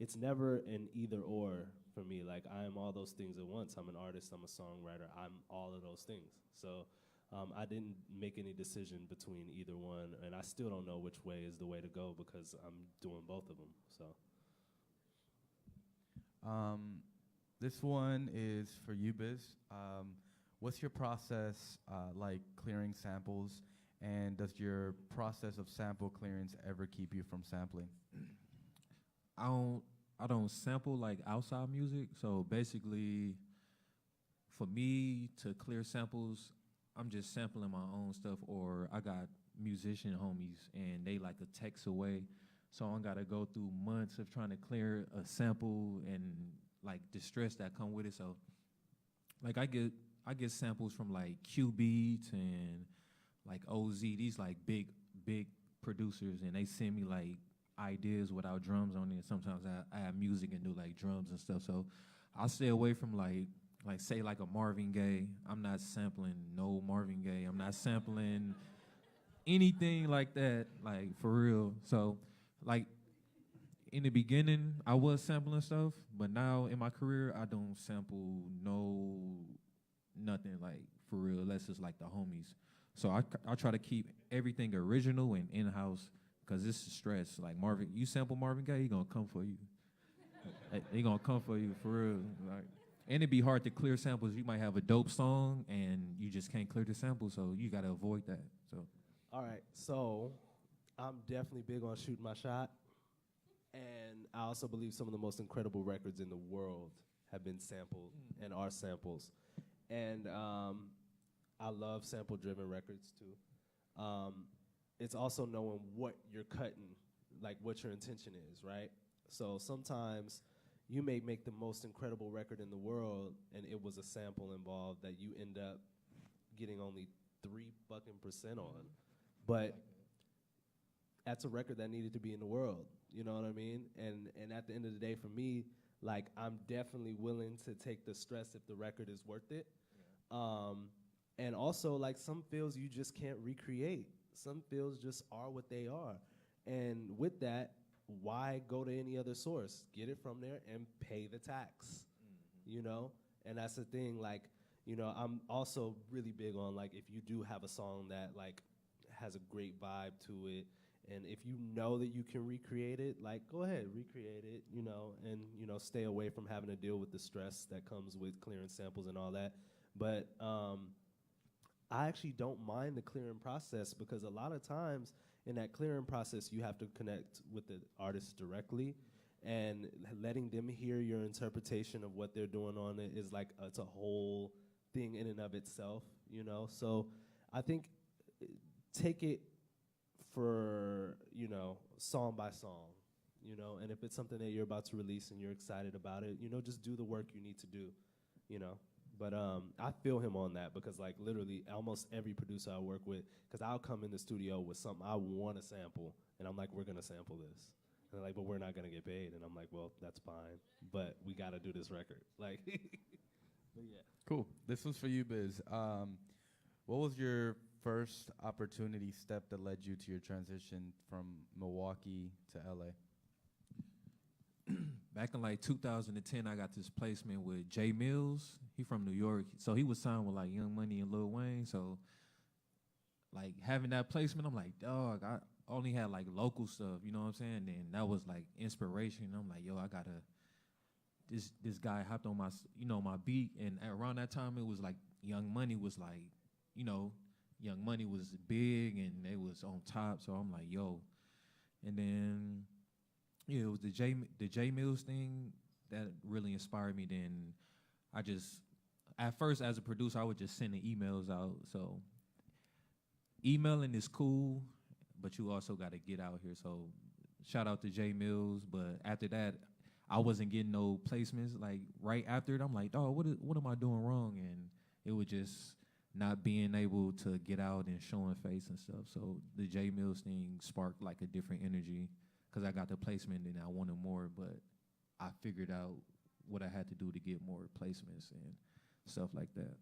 it's never an either or for me. Like, I am all those things at once. I'm an artist, I'm a songwriter, I'm all of those things. So I didn't make any decision between either one, and I still don't know which way is the way to go because I'm doing both of them, so. This one is for you, Biz. What's your process like clearing samples, and does your process of sample clearance ever keep you from sampling? I don't sample like outside music, so basically for me to clear samples, I'm just sampling my own stuff, or I got musician homies, and they like a text away. So I gotta go through months of trying to clear a sample and like the stress that come with it. So like I get samples from like Q Beats and like OZ, these like big producers, and they send me like ideas without drums on it. Sometimes I have music and do like drums and stuff. So I stay away from like say like a Marvin Gaye. I'm not sampling no Marvin Gaye. I'm not sampling anything like that, like for real. So like in the beginning I was sampling stuff, but now in my career I don't sample nothing like for real, unless it's like the homies. So I try to keep everything original and in-house, because this is stress. Like Marvin, you sample Marvin Gaye, he gonna come for you. He gonna come for you for real. Like, and it'd be hard to clear samples. You might have a dope song and you just can't clear the sample, so you gotta avoid that. So All right, so I'm definitely big on shooting my shot, and I also believe some of the most incredible records in the world have been sampled and are samples. And I love sample-driven records too. It's also knowing what you're cutting, like what your intention is, right? So sometimes you may make the most incredible record in the world, and it was a sample involved that you end up getting only 3% on. But that's a record that needed to be in the world, you know what I mean? And at the end of the day, for me, like, I'm definitely willing to take the stress if the record is worth it. And also, like, some feels you just can't recreate. Some feels just are what they are. And with that, why go to any other source? Get it from there and pay the tax, you know? And that's the thing, like, you know, I'm also really big on, like, if you do have a song that, like, has a great vibe to it, and if you know that you can recreate it, like, go ahead, recreate it, you know, and, you know, stay away from having to deal with the stress that comes with clearing samples and all that. But I actually don't mind the clearing process, because a lot of times in that clearing process, you have to connect with the artist directly, and letting them hear your interpretation of what they're doing on it is like, it's a whole thing in and of itself, you know? So I think take it for, you know, song by song, you know, and if it's something that you're about to release and you're excited about it, you know, just do the work you need to do, you know. But I feel him on that, because, like, literally almost every producer I work with, because I'll come in the studio with something I want to sample, and I'm like, we're going to sample this. And they're like, but we're not going to get paid. And I'm like, well, that's fine, but we got to do this record. Like, but yeah. Cool. This one's for you, Biz. What was your first opportunity step that led you to your transition from Milwaukee to LA? back in like 2010, I got this placement with Jay Mills. He from New York, so he was signed with like Young Money and Lil Wayne. So like having that placement, I'm like, dog, I only had like local stuff, you know what I'm saying? And that was like inspiration. I'm like, yo, I gotta. This guy hopped on my, my beat, and around that time it was like Young Money was like, Young Money was big and they was on top. So I'm like, yo, and then it was the J Mills thing that really inspired me. Then I just, at first as a producer, I would just send the emails out. So emailing is cool, but you also got to get out here. So shout out to J Mills. But after that, I wasn't getting no placements. Like right after it, I'm like, oh, what am I doing wrong? And it was just not being able to get out and showing face and stuff. So the J Mills thing sparked like a different energy, because I got the placement and I wanted more, but I figured out what I had to do to get more placements and stuff like that.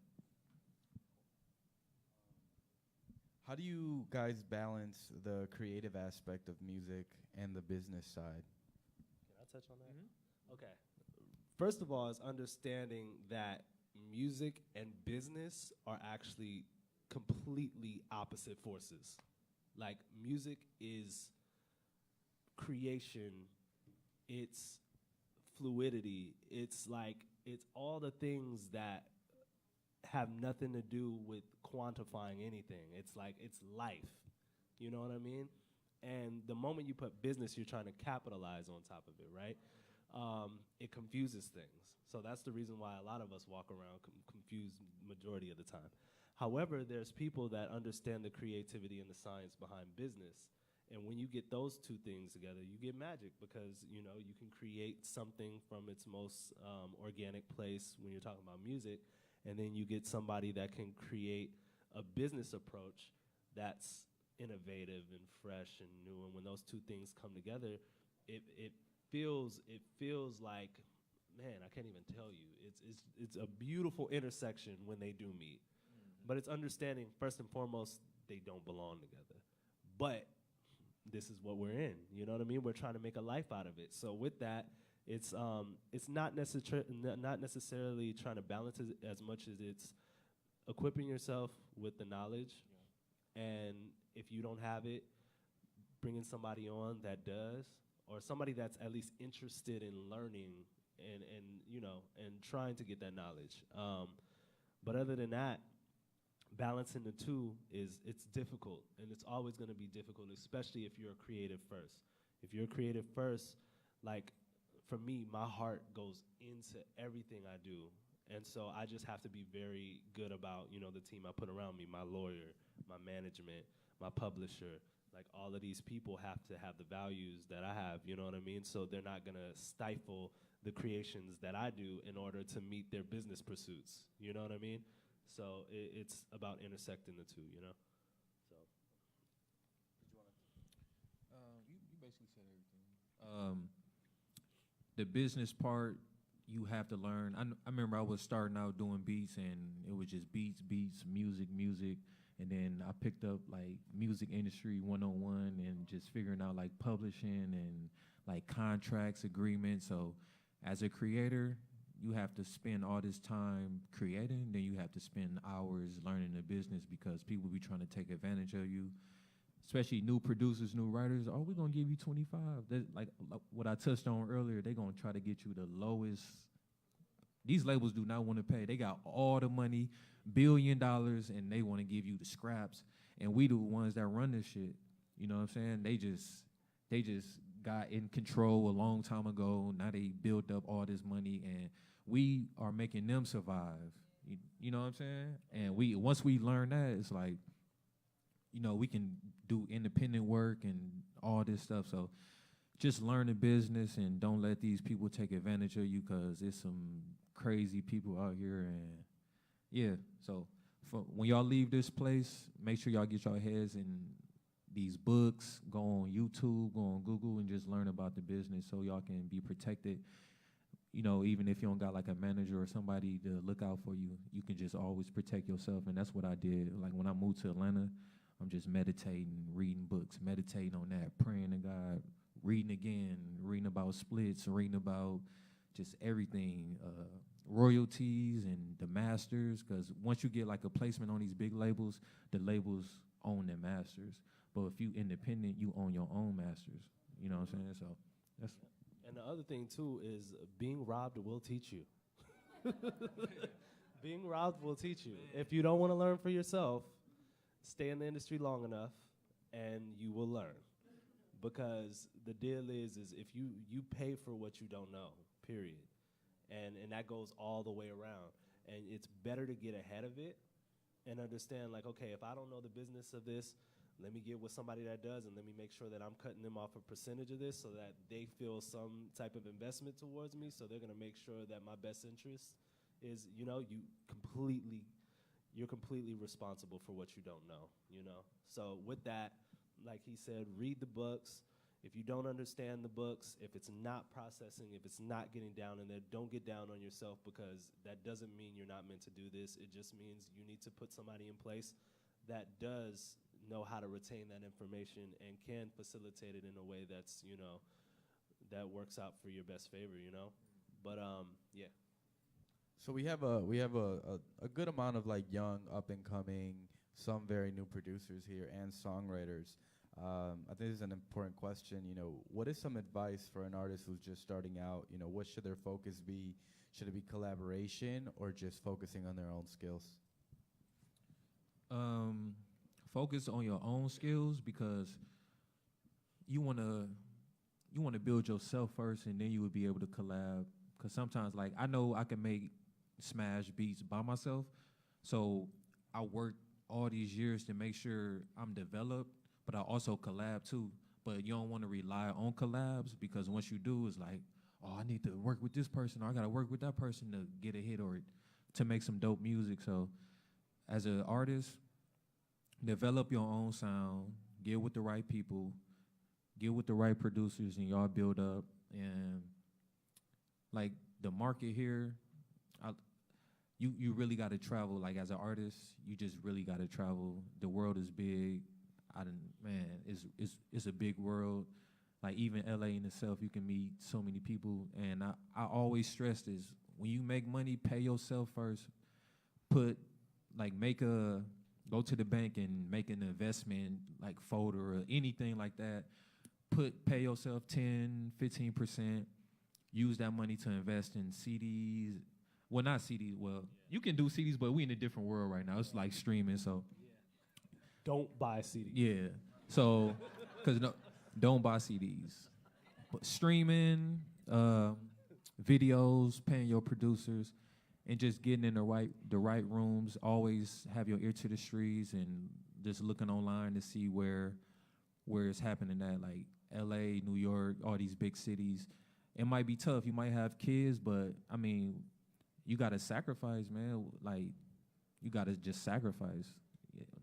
How do you guys balance the creative aspect of music and the business side? Can I touch on that? Mm-hmm. Okay. First of all, is understanding that music and business are actually completely opposite forces. Like, music is creation, it's fluidity, it's all the things that have nothing to do with quantifying anything. It's like, it's life. You know what I mean? And the moment you put business, you're trying to capitalize on top of it, right? It confuses things. So that's the reason why a lot of us walk around confused majority of the time. However, there's people that understand the creativity and the science behind business. And when you get those two things together, you get magic because, you know, you can create something from its most organic place when you're talking about music, and then you get somebody that can create a business approach that's innovative and fresh and new. And when those two things come together, it feels like, man, I can't even tell you. It's a beautiful intersection when they do meet. But it's understanding, first and foremost, they don't belong together. But this is what we're in. You know what I mean? We're trying to make a life out of it. So with that, it's not necessarily trying to balance it as much as it's equipping yourself with the knowledge. And if you don't have it, bringing somebody on that does, or somebody that's at least interested in learning and you know, and trying to get that knowledge. But other than that, balancing the two it's difficult, and it's always going to be difficult, especially if you're a creative first. If you're a creative first, like for me, my heart goes into everything I do, and so I just have to be very good about, you know, the team I put around me, my lawyer, my management, my publisher. Like all of these people have to have the values that I have, you know what I mean? So they're not gonna stifle the creations that I do in order to meet their business pursuits, you know what I mean? So it's about intersecting the two, you know? So. You basically said everything. The business part, you have to learn. I remember I was starting out doing beats, and it was just beats, music. And then I picked up like music industry 101 and just figuring out like publishing and like contracts, agreements. So as a creator, you have to spend all this time creating, then you have to spend hours learning the business because people be trying to take advantage of you, especially new producers, new writers. Oh, we're going to give you 25. Like what I touched on earlier, they're going to try to get you the lowest. These labels do not want to pay. They got all the money, $1 billion, and they want to give you the scraps. And we the ones that run this shit. You know what I'm saying? They just got in control a long time ago. Now they built up all this money, and we are making them survive. You know what I'm saying? And once we learn that, it's like, you know, we can do independent work and all this stuff. So just learn the business and don't let these people take advantage of you, because there's some crazy people out here. And yeah, so when y'all leave this place, make sure y'all get your heads in these books, go on YouTube, go on Google, and just learn about the business so y'all can be protected. You know, even if you don't got like a manager or somebody to look out for you, you can just always protect yourself. And that's what I did. Like when I moved to Atlanta, I'm just meditating, reading books, meditating on that, praying to God, reading again, reading about splits, reading about just everything, royalties and the masters, because once you get like a placement on these big labels, the labels own their masters. But if you independent, you own your own masters. You know what I'm saying? So that's. And the other thing too is being robbed will teach you. Being robbed will teach you. If you don't want to learn for yourself, stay in the industry long enough, and you will learn. Because the deal is if you pay for what you don't know, period. And that goes all the way around. And it's better to get ahead of it and understand, like, okay, if I don't know the business of this, let me get with somebody that does, and let me make sure that I'm cutting them off a percentage of this so that they feel some type of investment towards me. So they're going to make sure that my best interest is, you know, you're completely responsible for what you don't know, you know? So with that, like he said, read the books. If you don't understand the books, if it's not processing, if it's not getting down in there, don't get down on yourself, because that doesn't mean you're not meant to do this. It just means you need to put somebody in place that does know how to retain that information and can facilitate it in a way that's, you know, that works out for your best favor, you know? But yeah. So we have a good amount of like young, up and coming, some very new producers here and songwriters. I think this is an important question. You know, what is some advice for an artist who's just starting out? You know, what should their focus be? Should it be collaboration or just focusing on their own skills? Focus on your own skills, because you wanna build yourself first, and then you would be able to collab. Because sometimes, like, I know I can make smash beats by myself, so I worked all these years to make sure I'm developed, but I also collab too. But you don't want to rely on collabs because once you do, it's like, oh, I need to work with this person or I got to work with that person to get a hit or to make some dope music. So as an artist, develop your own sound, get with the right people, get with the right producers, and y'all build up. And like the market here, you really got to travel. Like as an artist, you just really got to travel. The world is big. It's a big world. Like even LA in itself, you can meet so many people. And I always stress this: when you make money, pay yourself first. Go to the bank and make an investment like folder or anything like that. Pay yourself 10, 15%. Use that money to invest in CDs. Well, not CDs. Well, you can do CDs, but we in a different world right now. It's like streaming, so. Don't buy CDs. Yeah. So, don't buy CDs. But streaming, videos, paying your producers, and just getting in the right rooms. Always have your ear to the streets and just looking online to see where it's happening at, like LA, New York, all these big cities. It might be tough. You might have kids, but I mean, you gotta sacrifice, man. Like, you gotta just sacrifice.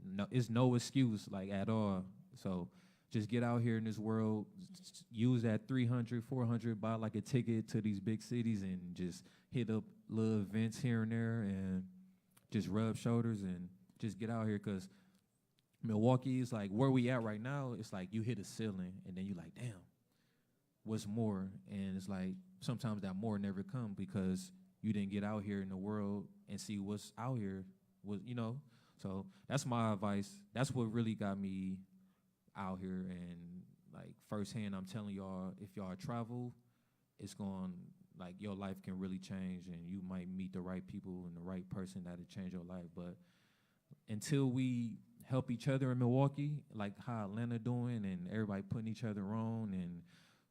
No, it's no excuse, like, at all. So just get out here in this world, use that 300, 400, buy like a ticket to these big cities and just hit up little events here and there and just rub shoulders and just get out here, because Milwaukee is like where we at right now. It's like you hit a ceiling and then you like, damn, what's more? And it's like sometimes that more never come because you didn't get out here in the world and see what's out here, So that's my advice. That's what really got me out here. And like firsthand, I'm telling y'all, if y'all travel, it's going, like, your life can really change and you might meet the right people and the right person that'll change your life. But until we help each other in Milwaukee, like how Atlanta doing and everybody putting each other on and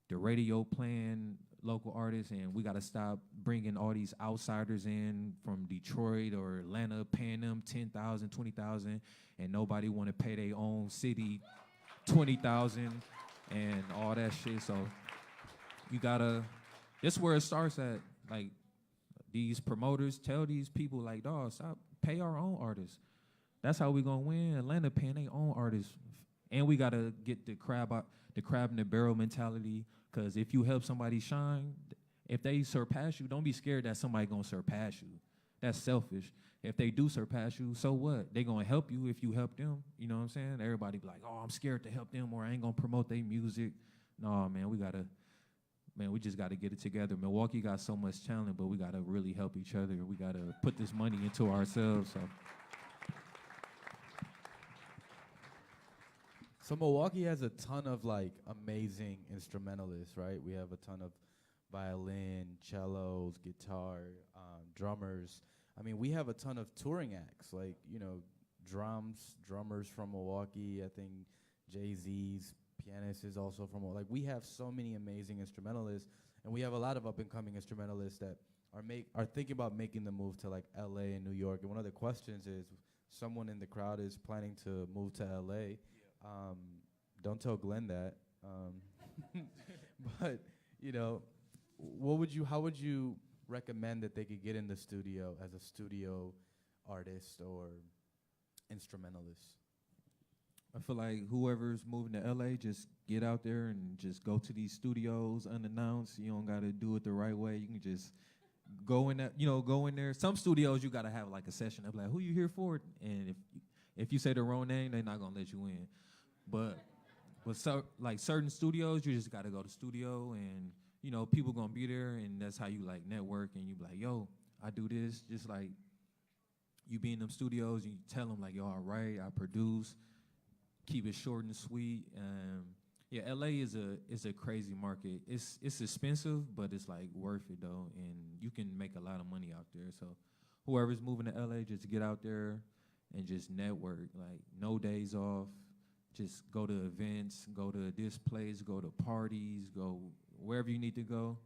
the radio playing local artists, and we got to stop bringing all these outsiders in from Detroit or Atlanta, paying them $10,000, $20,000, and nobody want to pay their own city $20,000 and all that shit. So you gotta. That's where it starts at. Like, these promoters tell these people, like, dawg, stop, pay our own artists. That's how we gonna win. Atlanta paying their own artists, and we gotta get the crab in the barrel mentality. Because if you help somebody shine, if they surpass you, don't be scared that somebody gonna surpass you. That's selfish. If they do surpass you, so what? They gonna help you if you help them. You know what I'm saying? Everybody be like, oh, I'm scared to help them, or I ain't gonna promote their music. No, man, we just gotta get it together. Milwaukee got so much talent, but we gotta really help each other. We gotta put this money into ourselves. So Milwaukee has a ton of like amazing instrumentalists, right? We have a ton of violin, cellos, guitar, drummers. I mean, we have a ton of touring acts, like, drummers from Milwaukee. I think Jay-Z's pianist is also from Milwaukee. Like, we have so many amazing instrumentalists, and we have a lot of up-and-coming instrumentalists that are thinking about making the move to like LA and New York. And one of the questions is, someone in the crowd is planning to move to LA. Don't tell Glenn that. But how would you recommend that they could get in the studio as a studio artist or instrumentalist? I feel like whoever's moving to LA, just get out there and just go to these studios unannounced. You don't gotta do it the right way. You can just go in there. Some studios you gotta have like a session. They'll be like, who you here for? And if you say the wrong name, they're not gonna let you in. But like certain studios, you just gotta go to studio, and people gonna be there, and that's how you like network, and you be like, yo, I do this. Just like you be in them studios, and you tell them like, yo, all right, I produce. Keep it short and sweet. Yeah, LA is a crazy market. It's expensive, but it's like worth it though, and you can make a lot of money out there. So whoever's moving to LA, just get out there and just network. Like, no days off. Just go to events, go to this place, go to parties, go wherever you need to go.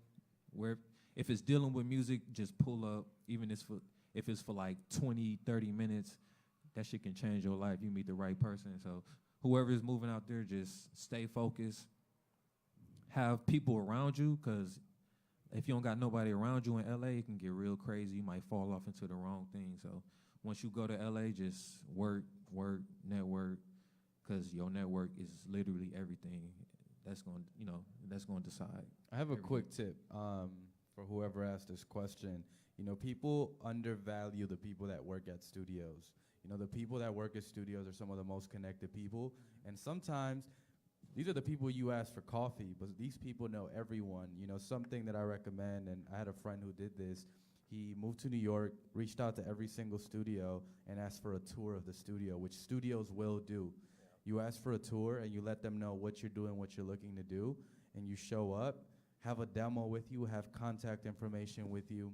If it's dealing with music, just pull up, even if it's for like 20, 30 minutes. that shit can change your life. You meet the right person. So whoever is moving out there, just stay focused. Have people around you, because if you don't got nobody around you in LA, it can get real crazy. You might fall off into the wrong thing. So once you go to LA, just work, network, because your network is literally everything. That's going, that's going to decide. I have a everything. quick tip for whoever asked this question. People undervalue the people that work at studios. The people that work at studios are some of the most connected people. And sometimes these are the people you ask for coffee, but these people know everyone. Something that I recommend, and I had a friend who did this. He moved to New York, reached out to every single studio, and asked for a tour of the studio, which studios will do. You ask for a tour, and you let them know what you're doing, what you're looking to do, and you show up, have a demo with you, have contact information with you.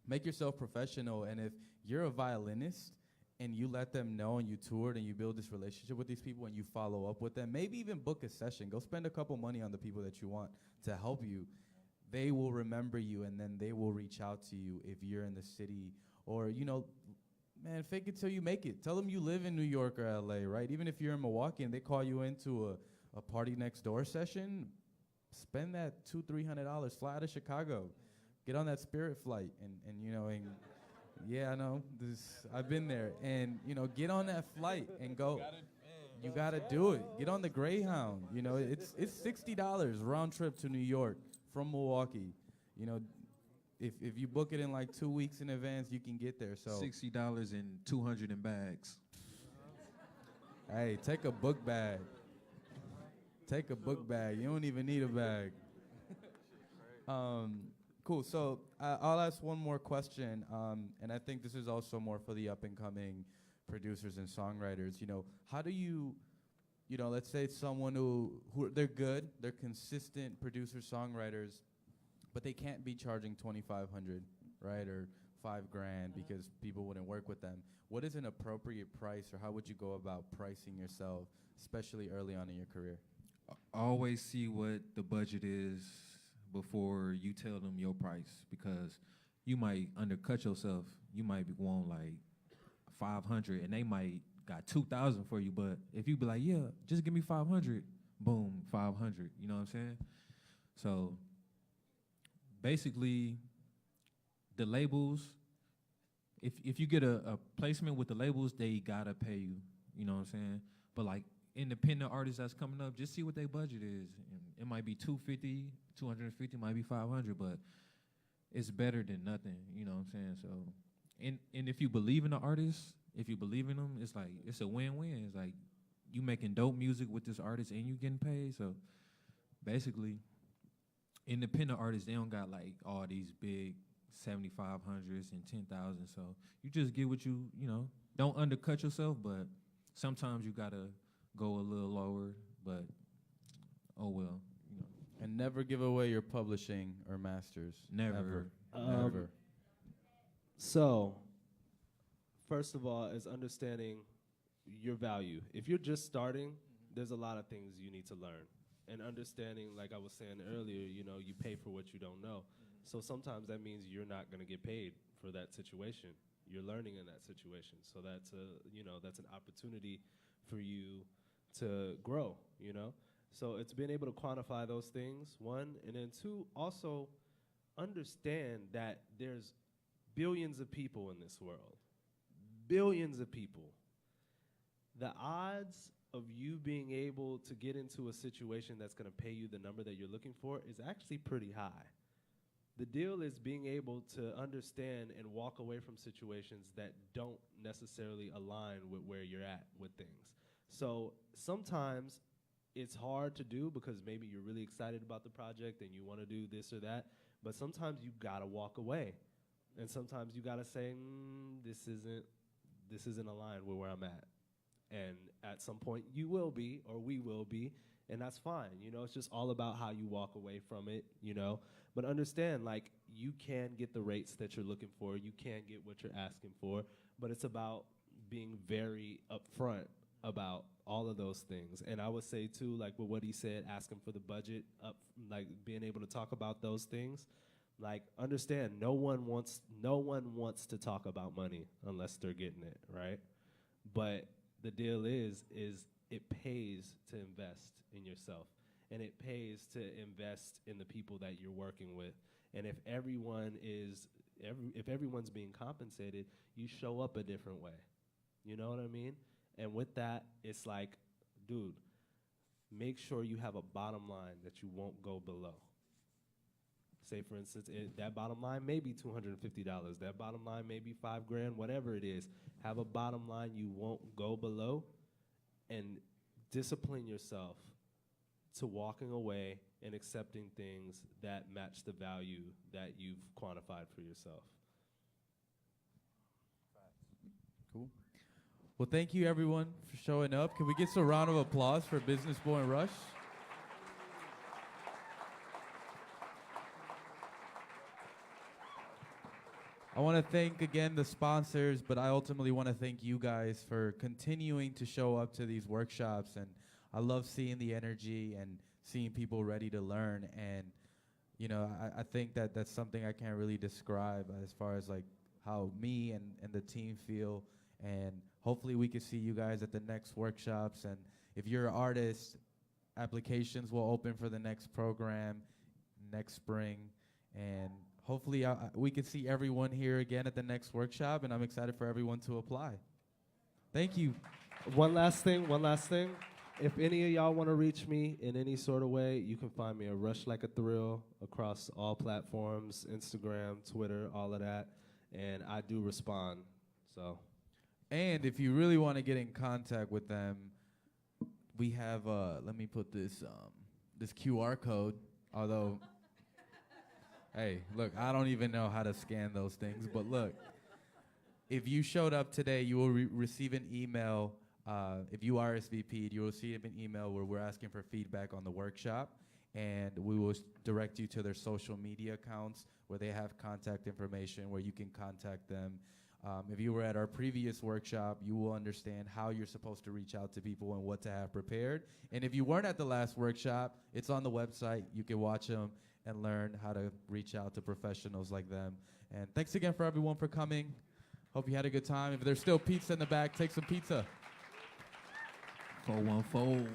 Make yourself professional, and if you're a violinist, and you let them know and you toured and you build this relationship with these people and you follow up with them, maybe even book a session. Go spend a couple money on the people that you want to help you. They will remember you, and then they will reach out to you if you're in the city. Or, man, fake it till you make it. Tell them you live in New York or LA, right? Even if you're in Milwaukee and they call you into a party next door session, spend that $200-300, fly out of Chicago. Get on that Spirit flight and yeah, I know. I've been there. And, get on that flight and go. You got to do it. Get on the Greyhound. It's $60 round trip to New York from Milwaukee. If you book it in like 2 weeks in advance, you can get there. So $60 and 200 in bags. Hey, take a book bag. Take a book bag. You don't even need a bag. Cool. So I'll ask one more question, and I think this is also more for the up-and-coming producers and songwriters. How do you, let's say it's someone who they're good, they're consistent producers, songwriters, but they can't be charging $2,500, right, or $5,000 because people wouldn't work with them. What is an appropriate price, or how would you go about pricing yourself, especially early on in your career? Always see what the budget is before you tell them your price, because you might undercut yourself. You might be wanting like 500, and they might got 2,000 for you. But if you be like, yeah, just give me 500, boom, 500. You know what I'm saying? So basically, the labels, if you get a placement with the labels, they gotta pay you. You know what I'm saying? But like independent artists that's coming up, just see what their budget is. And it might be 250, 250, might be 500, but it's better than nothing. You know what I'm saying? So, and if you believe in the artist, if you believe in them, it's like it's a win-win. It's like you making dope music with this artist and you getting paid. So basically, independent artists, they don't got like all these big 7,500s and 10,000. So you just get what you don't undercut yourself, but sometimes you gotta go a little lower, but oh well. And never give away your publishing or masters. Never. Never. So, first of all, is understanding your value. If you're just starting, there's a lot of things you need to learn. And understanding, like I was saying earlier, you pay for what you don't know. So sometimes that means you're not going to get paid for that situation. You're learning in that situation. So that's that's an opportunity for you to grow, So it's being able to quantify those things, one, and then two, also understand that there's billions of people in this world. Billions of people. The odds of you being able to get into a situation that's going to pay you the number that you're looking for is actually pretty high. The deal is being able to understand and walk away from situations that don't necessarily align with where you're at with things. So sometimes it's hard to do because maybe you're really excited about the project and you want to do this or that, but sometimes you gotta walk away, and sometimes you gotta say, this isn't aligned with where I'm at. And at some point you will be, or we will be, and that's fine. It's just all about how you walk away from it. But understand, like, you can get the rates that you're looking for, you can get what you're asking for, but it's about being very upfront about all of those things. And I would say too, like with what he said, asking for the budget up, like being able to talk about those things. Like, understand, no one wants to talk about money unless they're getting it, right? But the deal is it pays to invest in yourself, and it pays to invest in the people that you're working with. And if everyone's being compensated, you show up a different way. You know what I mean? And with that, it's like, dude, make sure you have a bottom line that you won't go below. Say, for instance, that bottom line may be $250. That bottom line may be $5,000, whatever it is. Have a bottom line you won't go below, and discipline yourself to walking away and accepting things that match the value that you've quantified for yourself. Cool. Well, thank you everyone for showing up. Can we get some round of applause for Business Boy and Rush? I want to thank again the sponsors, but I ultimately want to thank you guys for continuing to show up to these workshops. And I love seeing the energy and seeing people ready to learn. And, you know, I think that that's something I can't really describe as far as like how me and the team feel. And hopefully we can see you guys at the next workshops. And if you're an artist, applications will open for the next program next spring. And hopefully we can see everyone here again at the next workshop, and I'm excited for everyone to apply. Thank you. One last thing. If any of y'all want to reach me in any sort of way, you can find me at Rush Like a Thrill across all platforms, Instagram, Twitter, all of that, and I do respond. So. And if you really want to get in contact with them, we have, let me put this QR code, although... Hey, look, I don't even know how to scan those things, but look, if you showed up today, you will receive an email. If you RSVP'd, you will receive an email where we're asking for feedback on the workshop, and we will direct you to their social media accounts where they have contact information where you can contact them. If you were at our previous workshop, you will understand how you're supposed to reach out to people and what to have prepared. And if you weren't at the last workshop, it's on the website. You can watch them and learn how to reach out to professionals like them. And thanks again for everyone for coming. Hope you had a good time. If there's still pizza in the back, take some pizza. 414.